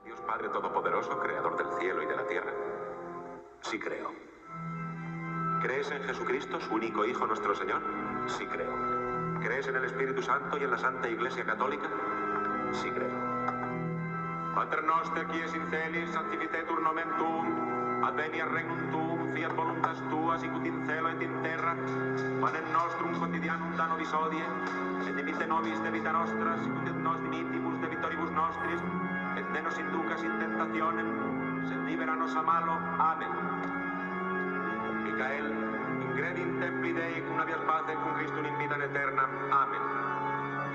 Dios Padre Todopoderoso, creador del cielo y de la tierra. Sí creo. ¿Crees en Jesucristo, su único Hijo, nuestro Señor? Sí creo. ¿Crees en el Espíritu Santo y en la Santa Iglesia Católica? Sí creo. Pater noster, qui es in celis, sanctificetur nomen tuum, adveniat regnum tuum, fiat voluntas tua, sicut in cielo et in terra. Panem nostrum quotidianum da nobis hodie, et dimitte nobis debita nostra, sicut et nos dimittimus debitoribus nostris, et ne nos inducas in tentationem, sed libera nos a malo. Amen. Micael, incredi in templi Dei cum habeas pacem cum Christum in vita eterna. Amen.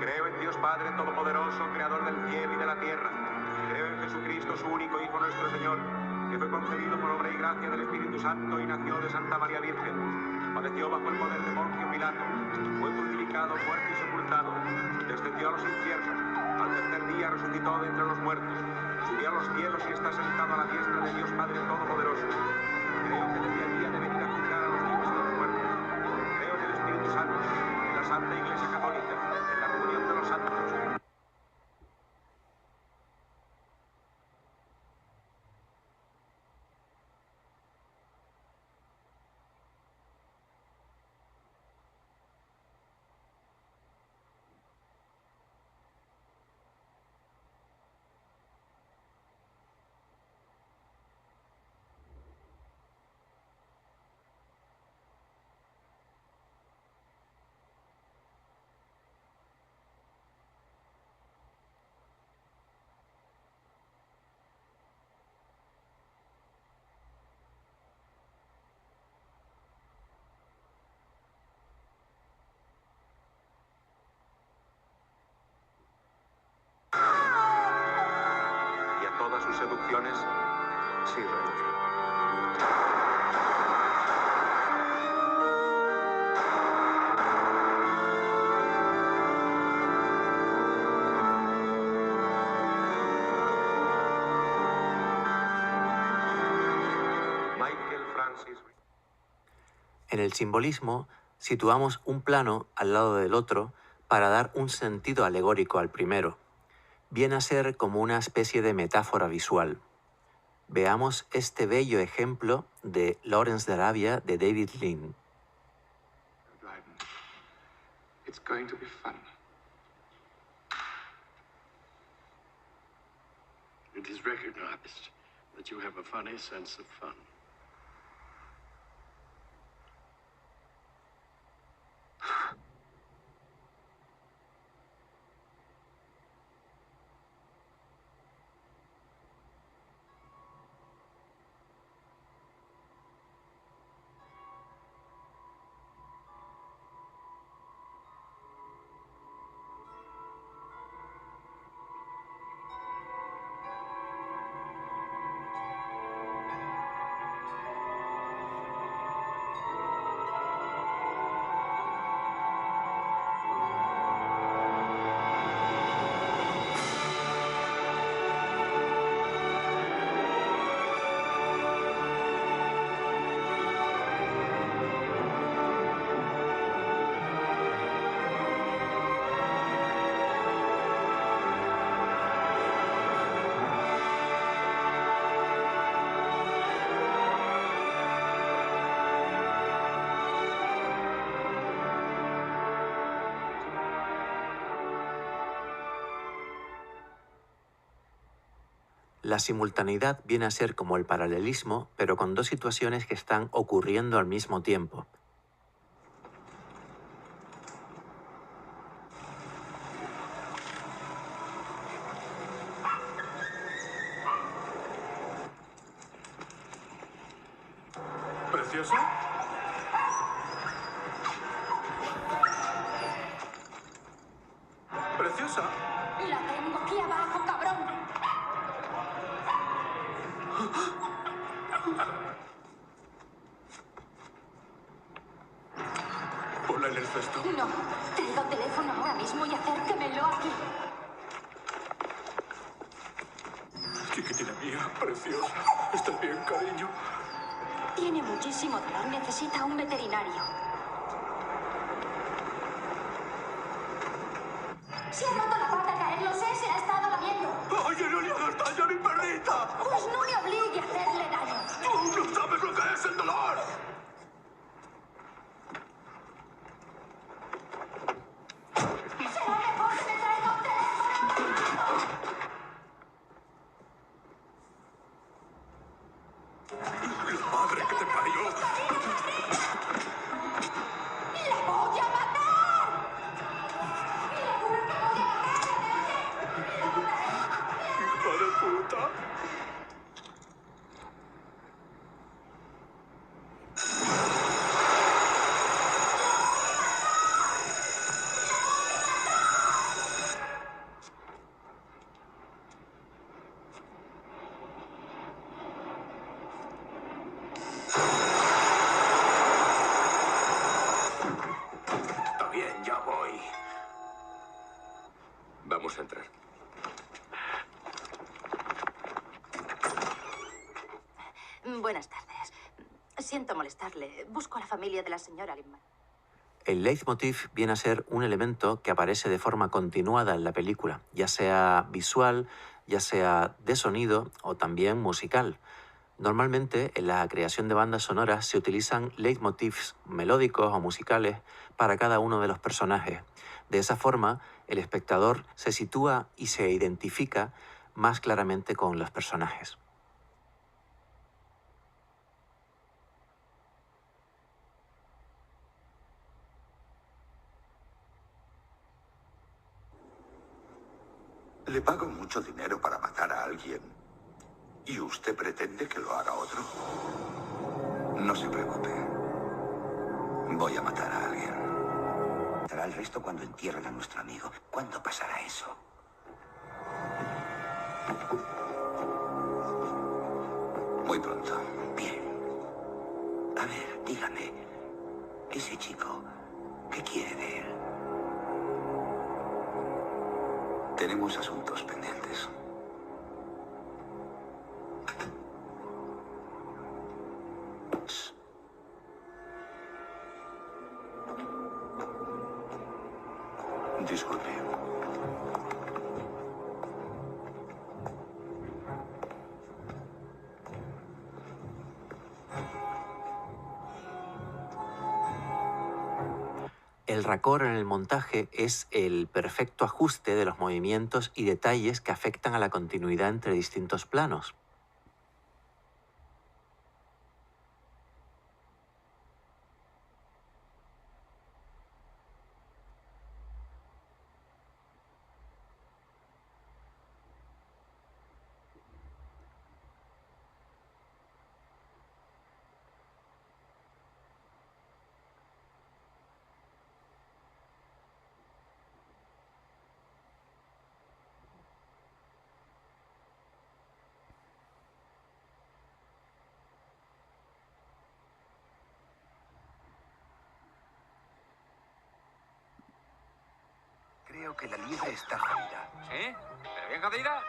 Creo en Dios Padre Todopoderoso, creador del cielo y de la tierra. Creo en Jesucristo, su único Hijo, nuestro Señor, que fue concebido por obra y gracia del Espíritu Santo y nació de Santa María Virgen. Padeció bajo el poder de Poncio Pilato, fue crucificado, muerto y sepultado, descendió a los infiernos, al tercer día resucitó de entre los muertos, subió a los cielos y está sentado a la diestra de Dios Padre Todopoderoso. Creo que desde allí ha de venir a juzgar a los vivos y a los muertos. Creo en el Espíritu Santo, en la Santa Iglesia Católica, en la comunión de los santos. Y a todas sus seducciones, sí renuncio. Michael Francis. En el simbolismo, situamos un plano al lado del otro para dar un sentido alegórico al primero. Viene a ser como una especie de metáfora visual. Veamos este bello ejemplo de Lawrence de Arabia de David Lean. It's going to be fun. It is recognized that you have a funny sense of fun. La simultaneidad viene a ser como el paralelismo, pero con 2 situaciones que están ocurriendo al mismo tiempo. ¿Preciosa? ¿Preciosa? La tengo aquí abajo, cabrón. Ponla en el cesto. No, traiga el teléfono ahora mismo y acérquemelo aquí. Chiquitina mía, preciosa. ¿Estás bien, cariño? Tiene muchísimo dolor, necesita un veterinario. Se ha roto la pata al caer, lo sé, se ha estado lamiendo. ¡Oye, no le hagas daño a mi perrita! Pues no me obligue a hacerle daño. ¡Tú no sabes lo que es el dolor! Será mejor que me traiga un teléfono. ¡La madre que te parió! ¡Le voy a matar! ¡Le juro que voy a matar! ¡Hijo de puta! Está bien, ya voy. Vamos a entrar. Buenas tardes. Siento molestarle. Busco a la familia de la señora Lindman. El leitmotiv viene a ser un elemento que aparece de forma continuada en la película, ya sea visual, ya sea de sonido o también musical. Normalmente en la creación de bandas sonoras se utilizan leitmotivs melódicos o musicales para cada uno de los personajes. De esa forma, el espectador se sitúa y se identifica más claramente con los personajes. Le pago mucho dinero para matar a alguien. ¿Y usted pretende que lo haga otro? No se preocupe. Voy a matar a alguien. Estará el resto cuando entierren a nuestro amigo. ¿Cuándo pasará eso? Muy pronto. Bien. A ver, dígame. Ese chico, ¿qué quiere de él? Tenemos asuntos pendientes. Disculpe. El raccord en el montaje es el perfecto ajuste de los movimientos y detalles que afectan a la continuidad entre distintos planos. Creo que la liebre está jodida. ¿Sí? ¿Pero bien jodida?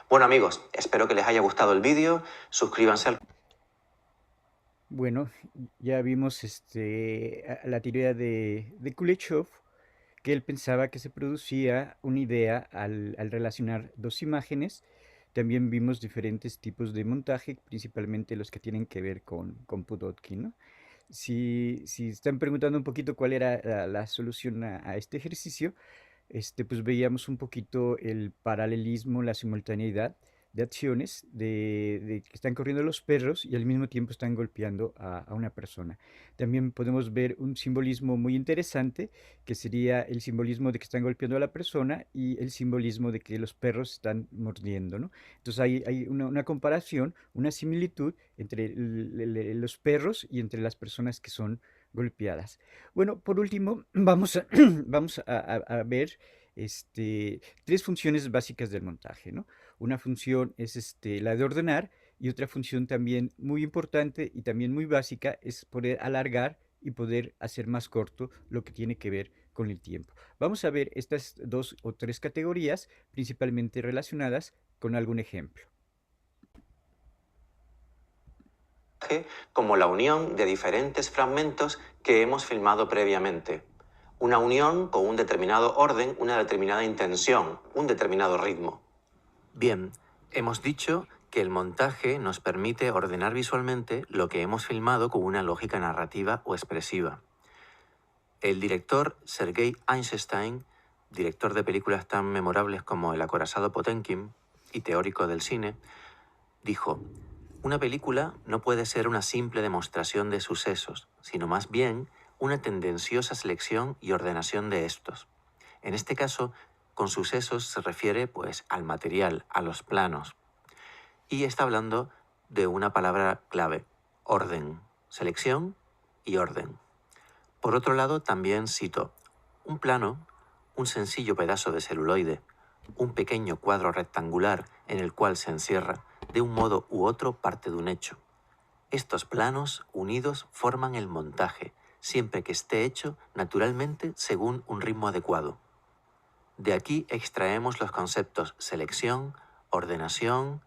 Bueno amigos, espero que les haya gustado el vídeo, suscríbanse al... Bueno, ya vimos la teoría de Kuleshov, que él pensaba que se producía una idea al relacionar dos imágenes. También vimos diferentes tipos de montaje, principalmente los que tienen que ver con Pudotkin, ¿no? Si están preguntando un poquito cuál era la solución a este ejercicio, pues veíamos un poquito el paralelismo, la simultaneidad de acciones de que están corriendo los perros y al mismo tiempo están golpeando a una persona. También podemos ver un simbolismo muy interesante, que sería el simbolismo de que están golpeando a la persona y el simbolismo de que los perros están mordiendo, ¿no? Entonces hay una comparación, una similitud entre los perros y entre las personas que son golpeadas. Bueno, por último, vamos a ver tres funciones básicas del montaje, ¿no? Una función es la de ordenar y otra función también muy importante y también muy básica es poder alargar y poder hacer más corto lo que tiene que ver con el tiempo. Vamos a ver estas dos o tres categorías principalmente relacionadas con algún ejemplo. Como la unión de diferentes fragmentos que hemos filmado previamente. Una unión con un determinado orden, una determinada intención, un determinado ritmo. Bien, hemos dicho que el montaje nos permite ordenar visualmente lo que hemos filmado con una lógica narrativa o expresiva. El director Sergei Eisenstein, director de películas tan memorables como El acorazado Potemkin y teórico del cine, dijo: una película no puede ser una simple demostración de sucesos, sino más bien una tendenciosa selección y ordenación de estos. En este caso, con sucesos se refiere pues al material, a los planos. Y está hablando de una palabra clave: orden, selección y orden. Por otro lado, también cito: un plano, un sencillo pedazo de celuloide, un pequeño cuadro rectangular en el cual se encierra, de un modo u otro, parte de un hecho. Estos planos unidos forman el montaje, siempre que esté hecho naturalmente según un ritmo adecuado. De aquí extraemos los conceptos selección, ordenación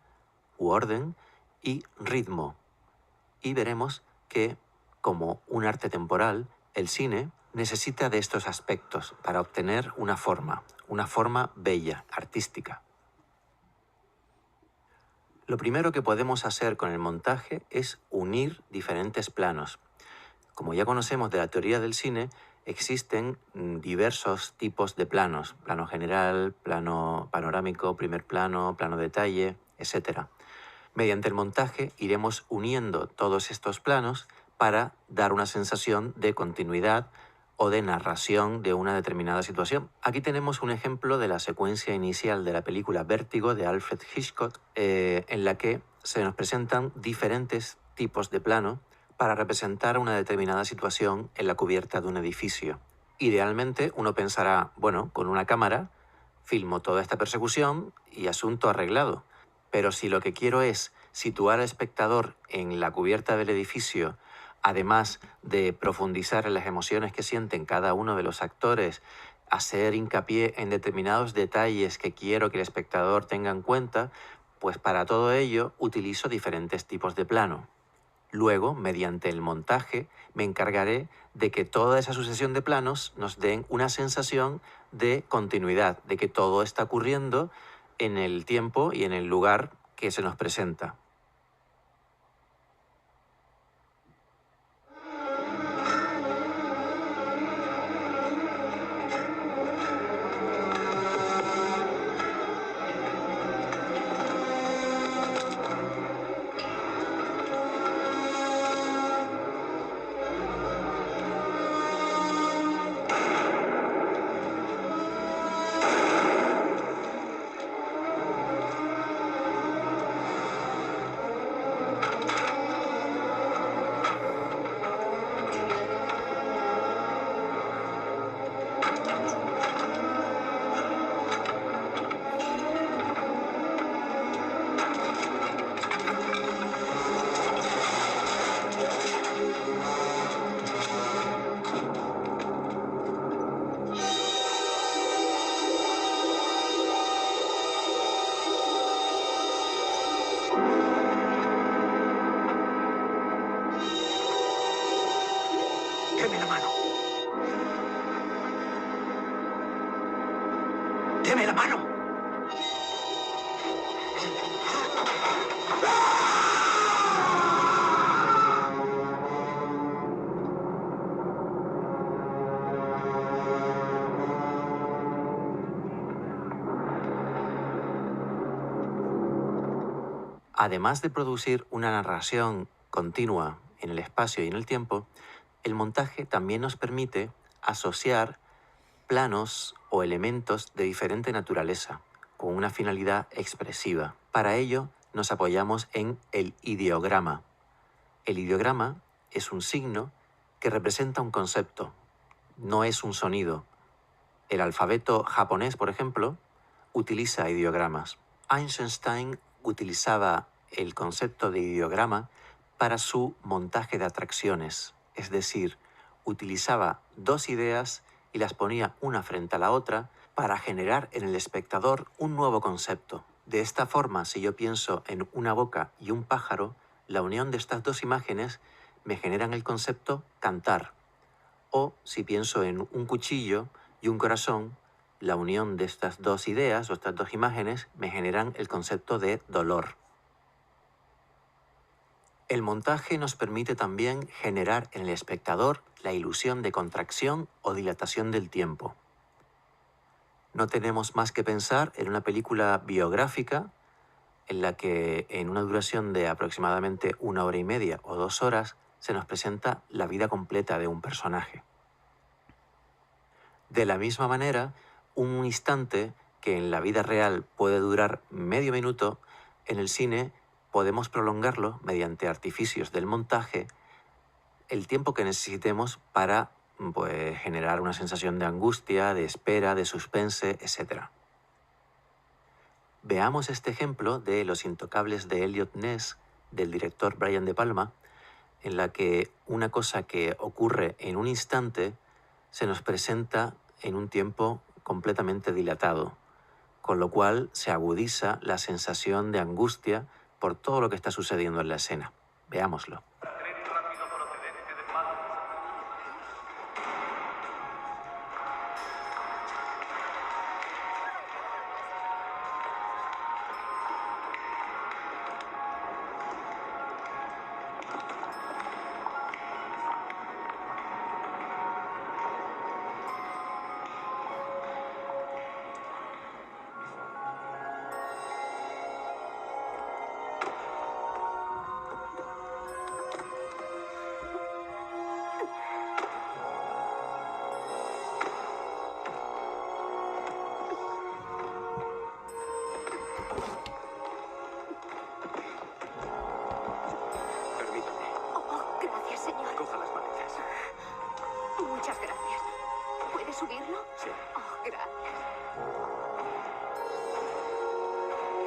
u orden y ritmo. Y veremos que, como un arte temporal, el cine necesita de estos aspectos para obtener una forma bella, artística. Lo primero que podemos hacer con el montaje es unir diferentes planos. Como ya conocemos de la teoría del cine, existen diversos tipos de planos: plano general, plano panorámico, primer plano, plano detalle, etc. Mediante el montaje iremos uniendo todos estos planos para dar una sensación de continuidad o de narración de una determinada situación. Aquí tenemos un ejemplo de la secuencia inicial de la película Vértigo de Alfred Hitchcock, en la que se nos presentan diferentes tipos de plano para representar una determinada situación en la cubierta de un edificio. Idealmente uno pensará, bueno, con una cámara filmo toda esta persecución y asunto arreglado. Pero si lo que quiero es situar al espectador en la cubierta del edificio, además de profundizar en las emociones que sienten cada uno de los actores, hacer hincapié en determinados detalles que quiero que el espectador tenga en cuenta, pues para todo ello utilizo diferentes tipos de plano. Luego, mediante el montaje, me encargaré de que toda esa sucesión de planos nos den una sensación de continuidad, de que todo está ocurriendo en el tiempo y en el lugar que se nos presenta. ¡Deme la mano! Además de producir una narración continua en el espacio y en el tiempo, el montaje también nos permite asociar planos o elementos de diferente naturaleza, con una finalidad expresiva. Para ello, nos apoyamos en el ideograma. El ideograma es un signo que representa un concepto, no es un sonido. El alfabeto japonés, por ejemplo, utiliza ideogramas. Eisenstein utilizaba el concepto de ideograma para su montaje de atracciones, es decir, utilizaba dos ideas y las ponía una frente a la otra para generar en el espectador un nuevo concepto. De esta forma, si yo pienso en una boca y un pájaro, la unión de estas dos imágenes me generan el concepto cantar. O si pienso en un cuchillo y un corazón, la unión de estas dos ideas o estas dos imágenes me generan el concepto de dolor. El montaje nos permite también generar en el espectador la ilusión de contracción o dilatación del tiempo. No tenemos más que pensar en una película biográfica en la que en una duración de aproximadamente 1 hora y media o 2 horas se nos presenta la vida completa de un personaje. De la misma manera, un instante que en la vida real puede durar medio minuto, en el cine podemos prolongarlo mediante artificios del montaje el tiempo que necesitemos para generar una sensación de angustia, de espera, de suspense, etc. Veamos este ejemplo de Los Intocables de Eliot Ness, del director Brian De Palma, en la que una cosa que ocurre en un instante se nos presenta en un tiempo completamente dilatado, con lo cual se agudiza la sensación de angustia por todo lo que está sucediendo en la escena. Veámoslo. subirlo? Sí. Oh, gracias.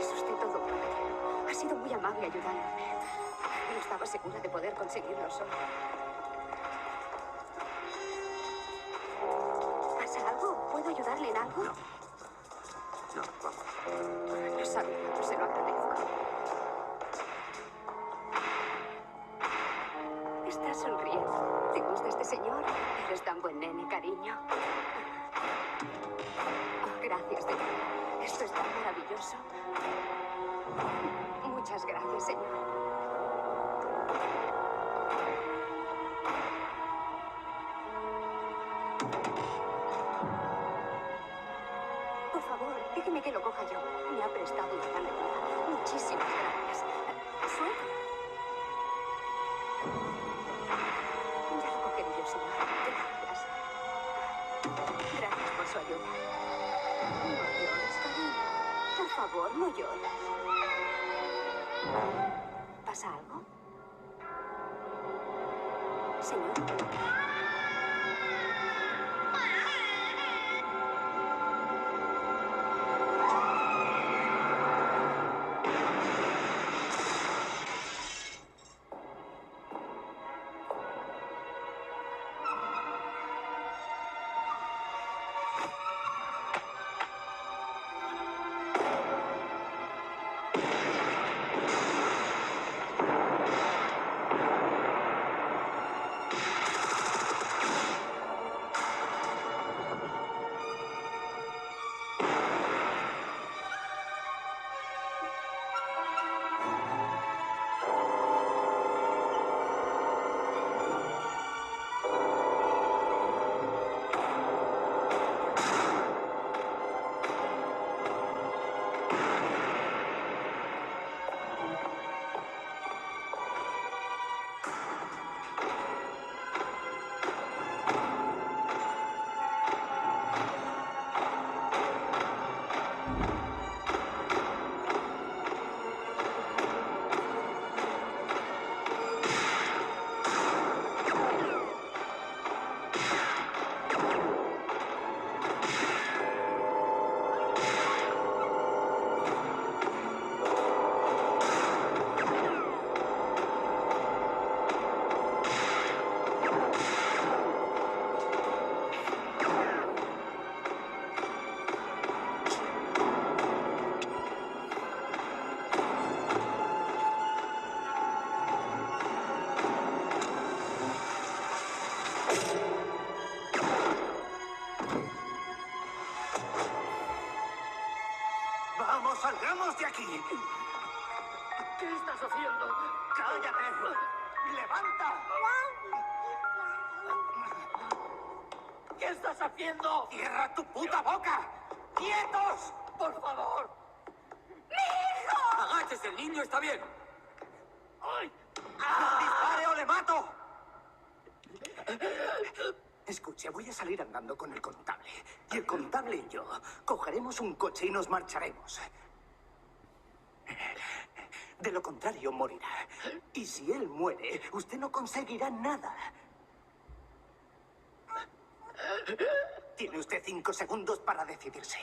Es usted todo un caballero. Ha sido muy amable ayudándome. No estaba segura de poder conseguirlo solo. ¿Pasa algo? ¿Puedo ayudarle en algo? No. No, vamos. Lo sabía, pues se lo agradezco. Estás sonriendo. ¿Te gusta este señor? Eres tan buen nene, cariño. Oh, gracias, de verdad. Esto es tan maravilloso. Muchas gracias, señor. Por favor, déjeme que lo coja yo. Me ha prestado una gran ayuda. Muchísimas gracias. ¿Suelta? Ya lo cogeré yo, señor. Gracias. Gracias por su ayuda. No llores, cariño. Por favor, no llores. ¿Pasa algo? Señor. salgamos de aquí! ¿Qué estás haciendo? ¡Cállate! ¡Levanta! ¿Qué estás haciendo? ¡Cierra tu puta boca! ¡Quietos! ¡Por favor! ¡Agáchese, el niño está bien! ¡Ay! ¡No dispare o le mato! Escuche, voy a salir andando con el contable. Y el contable y yo cogeremos un coche y nos marcharemos. De lo contrario, morirá. Y si él muere, usted no conseguirá nada. Tiene usted 5 segundos para decidirse.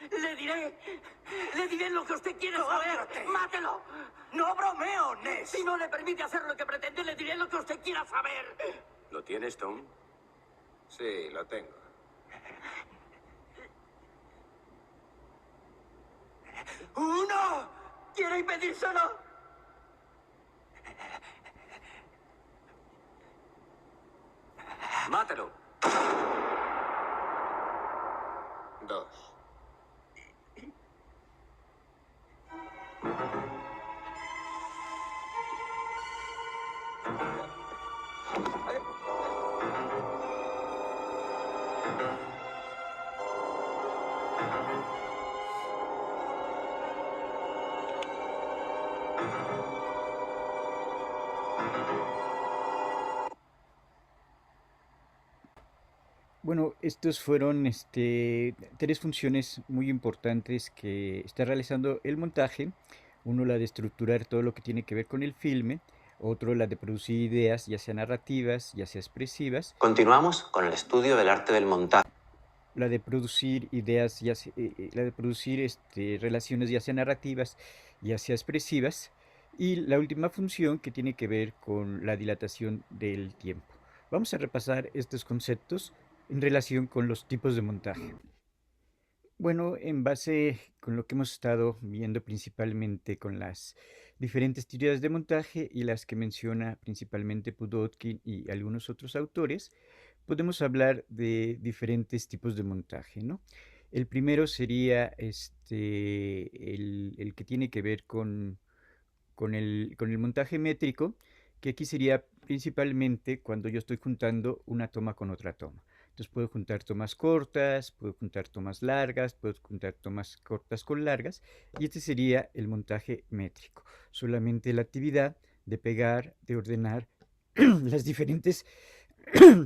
Le diré lo que usted quiere saber. ¡Cómprate! ¡Mátelo! ¡No bromeo, Ness! Si no le permite hacer lo que pretende, le diré lo que usted quiera saber. ¿Lo tienes, Tom? Sí, lo tengo. ¡Uno! ¿Quiere impedírselo? ¡Mátelo! 2. Bueno, estos fueron tres funciones muy importantes que está realizando el montaje. Uno, la de estructurar todo lo que tiene que ver con el filme. Otro, la de producir ideas, ya sea narrativas, ya sea expresivas. Continuamos con el estudio del arte del montaje. La de producir ideas, la de producir relaciones, ya sea narrativas, ya sea expresivas. Y la última función que tiene que ver con la dilatación del tiempo. Vamos a repasar estos conceptos en relación con los tipos de montaje. Bueno, en base con lo que hemos estado viendo principalmente con las diferentes teorías de montaje y las que menciona principalmente Pudovkin y algunos otros autores, podemos hablar de diferentes tipos de montaje, ¿no? El primero sería el que tiene que ver con el montaje métrico, que aquí sería principalmente cuando yo estoy juntando una toma con otra toma. Entonces puedo juntar tomas cortas, puedo juntar tomas largas, puedo juntar tomas cortas con largas, y este sería el montaje métrico. Solamente la actividad de pegar, de ordenar las diferentes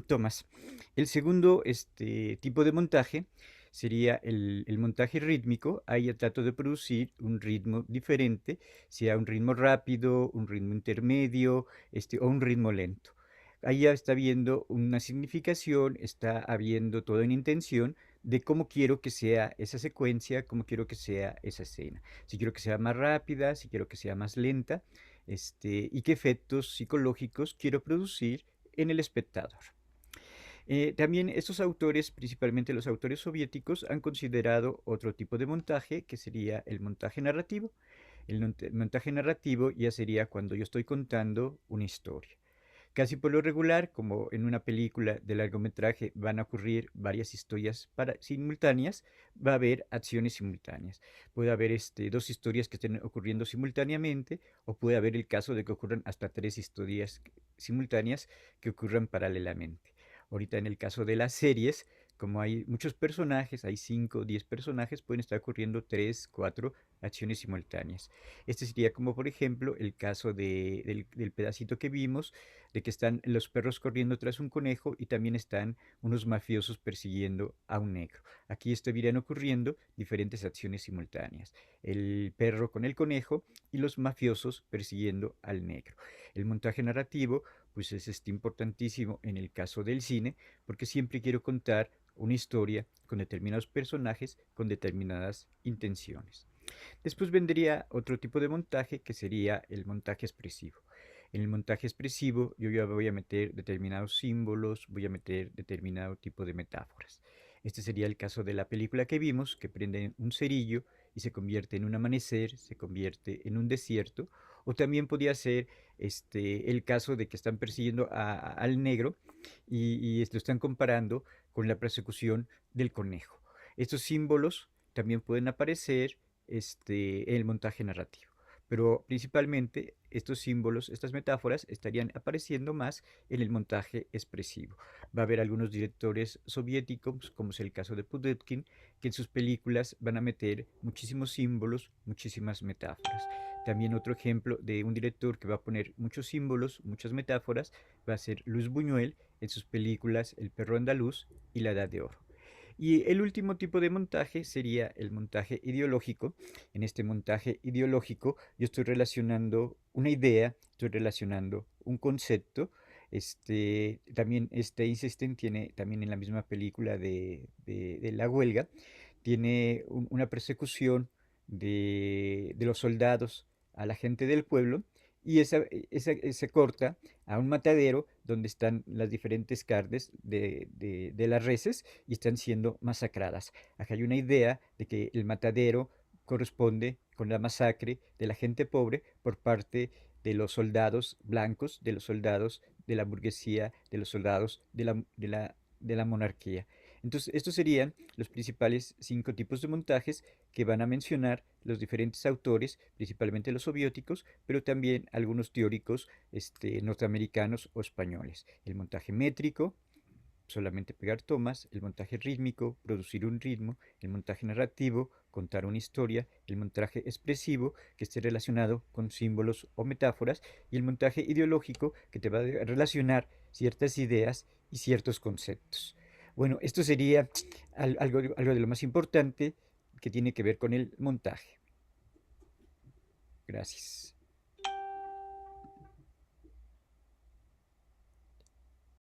tomas. El segundo tipo de montaje sería el montaje rítmico. Ahí ya trato de producir un ritmo diferente, sea un ritmo rápido, un ritmo intermedio, o un ritmo lento. Ahí ya está viendo una significación, está habiendo toda una intención de cómo quiero que sea esa secuencia, cómo quiero que sea esa escena. Si quiero que sea más rápida, si quiero que sea más lenta, y qué efectos psicológicos quiero producir en el espectador. También estos autores, principalmente los autores soviéticos, han considerado otro tipo de montaje que sería el montaje narrativo. El montaje narrativo ya sería cuando yo estoy contando una historia. Casi por lo regular, como en una película de largometraje van a ocurrir varias historias simultáneas, va a haber acciones simultáneas. Puede haber dos historias que estén ocurriendo simultáneamente, o puede haber el caso de que ocurran hasta 3 historias simultáneas que ocurran paralelamente. Ahorita en el caso de las series, como hay muchos personajes, hay 5 o 10 personajes, pueden estar ocurriendo 3, 4 acciones simultáneas. Este sería como por ejemplo el caso del pedacito que vimos, de que están los perros corriendo tras un conejo y también están unos mafiosos persiguiendo a un negro. Aquí estarían ocurriendo diferentes acciones simultáneas. El perro con el conejo y los mafiosos persiguiendo al negro. El montaje narrativo pues es importantísimo en el caso del cine, porque siempre quiero contar una historia con determinados personajes, con determinadas intenciones. Después vendría otro tipo de montaje que sería el montaje expresivo. En el montaje expresivo yo ya voy a meter determinados símbolos, voy a meter determinado tipo de metáforas. Este sería el caso de la película que vimos, que prende un cerillo y se convierte en un amanecer, se convierte en un desierto, o también podría ser el caso de que están persiguiendo al negro y lo están comparando con la persecución del conejo. Estos símbolos también pueden aparecer el montaje narrativo. Pero principalmente estos símbolos, estas metáforas estarían apareciendo más en el montaje expresivo. Va a haber algunos directores soviéticos, como es el caso de Pudovkin, que en sus películas van a meter muchísimos símbolos, muchísimas metáforas. También otro ejemplo de un director que va a poner muchos símbolos, muchas metáforas, va a ser Luis Buñuel en sus películas El perro andaluz y La Edad de Oro. Y el último tipo de montaje sería el montaje ideológico. En este montaje ideológico yo estoy relacionando una idea, estoy relacionando un concepto. También Eisenstein tiene, también en la misma película de La Huelga, tiene una persecución de los soldados a la gente del pueblo y se corta a un matadero donde están las diferentes carnes de las reses y están siendo masacradas. Acá hay una idea de que el matadero corresponde con la masacre de la gente pobre por parte de los soldados blancos, de los soldados de la burguesía, de los soldados de la monarquía. Entonces, estos serían los principales 5 tipos de montajes que van a mencionar los diferentes autores, principalmente los soviéticos, pero también algunos teóricos norteamericanos o españoles. El montaje métrico, solamente pegar tomas; el montaje rítmico, producir un ritmo; el montaje narrativo, contar una historia; el montaje expresivo, que esté relacionado con símbolos o metáforas; y el montaje ideológico, que te va a relacionar ciertas ideas y ciertos conceptos. Bueno, esto sería algo de lo más importante que tiene que ver con el montaje. Gracias.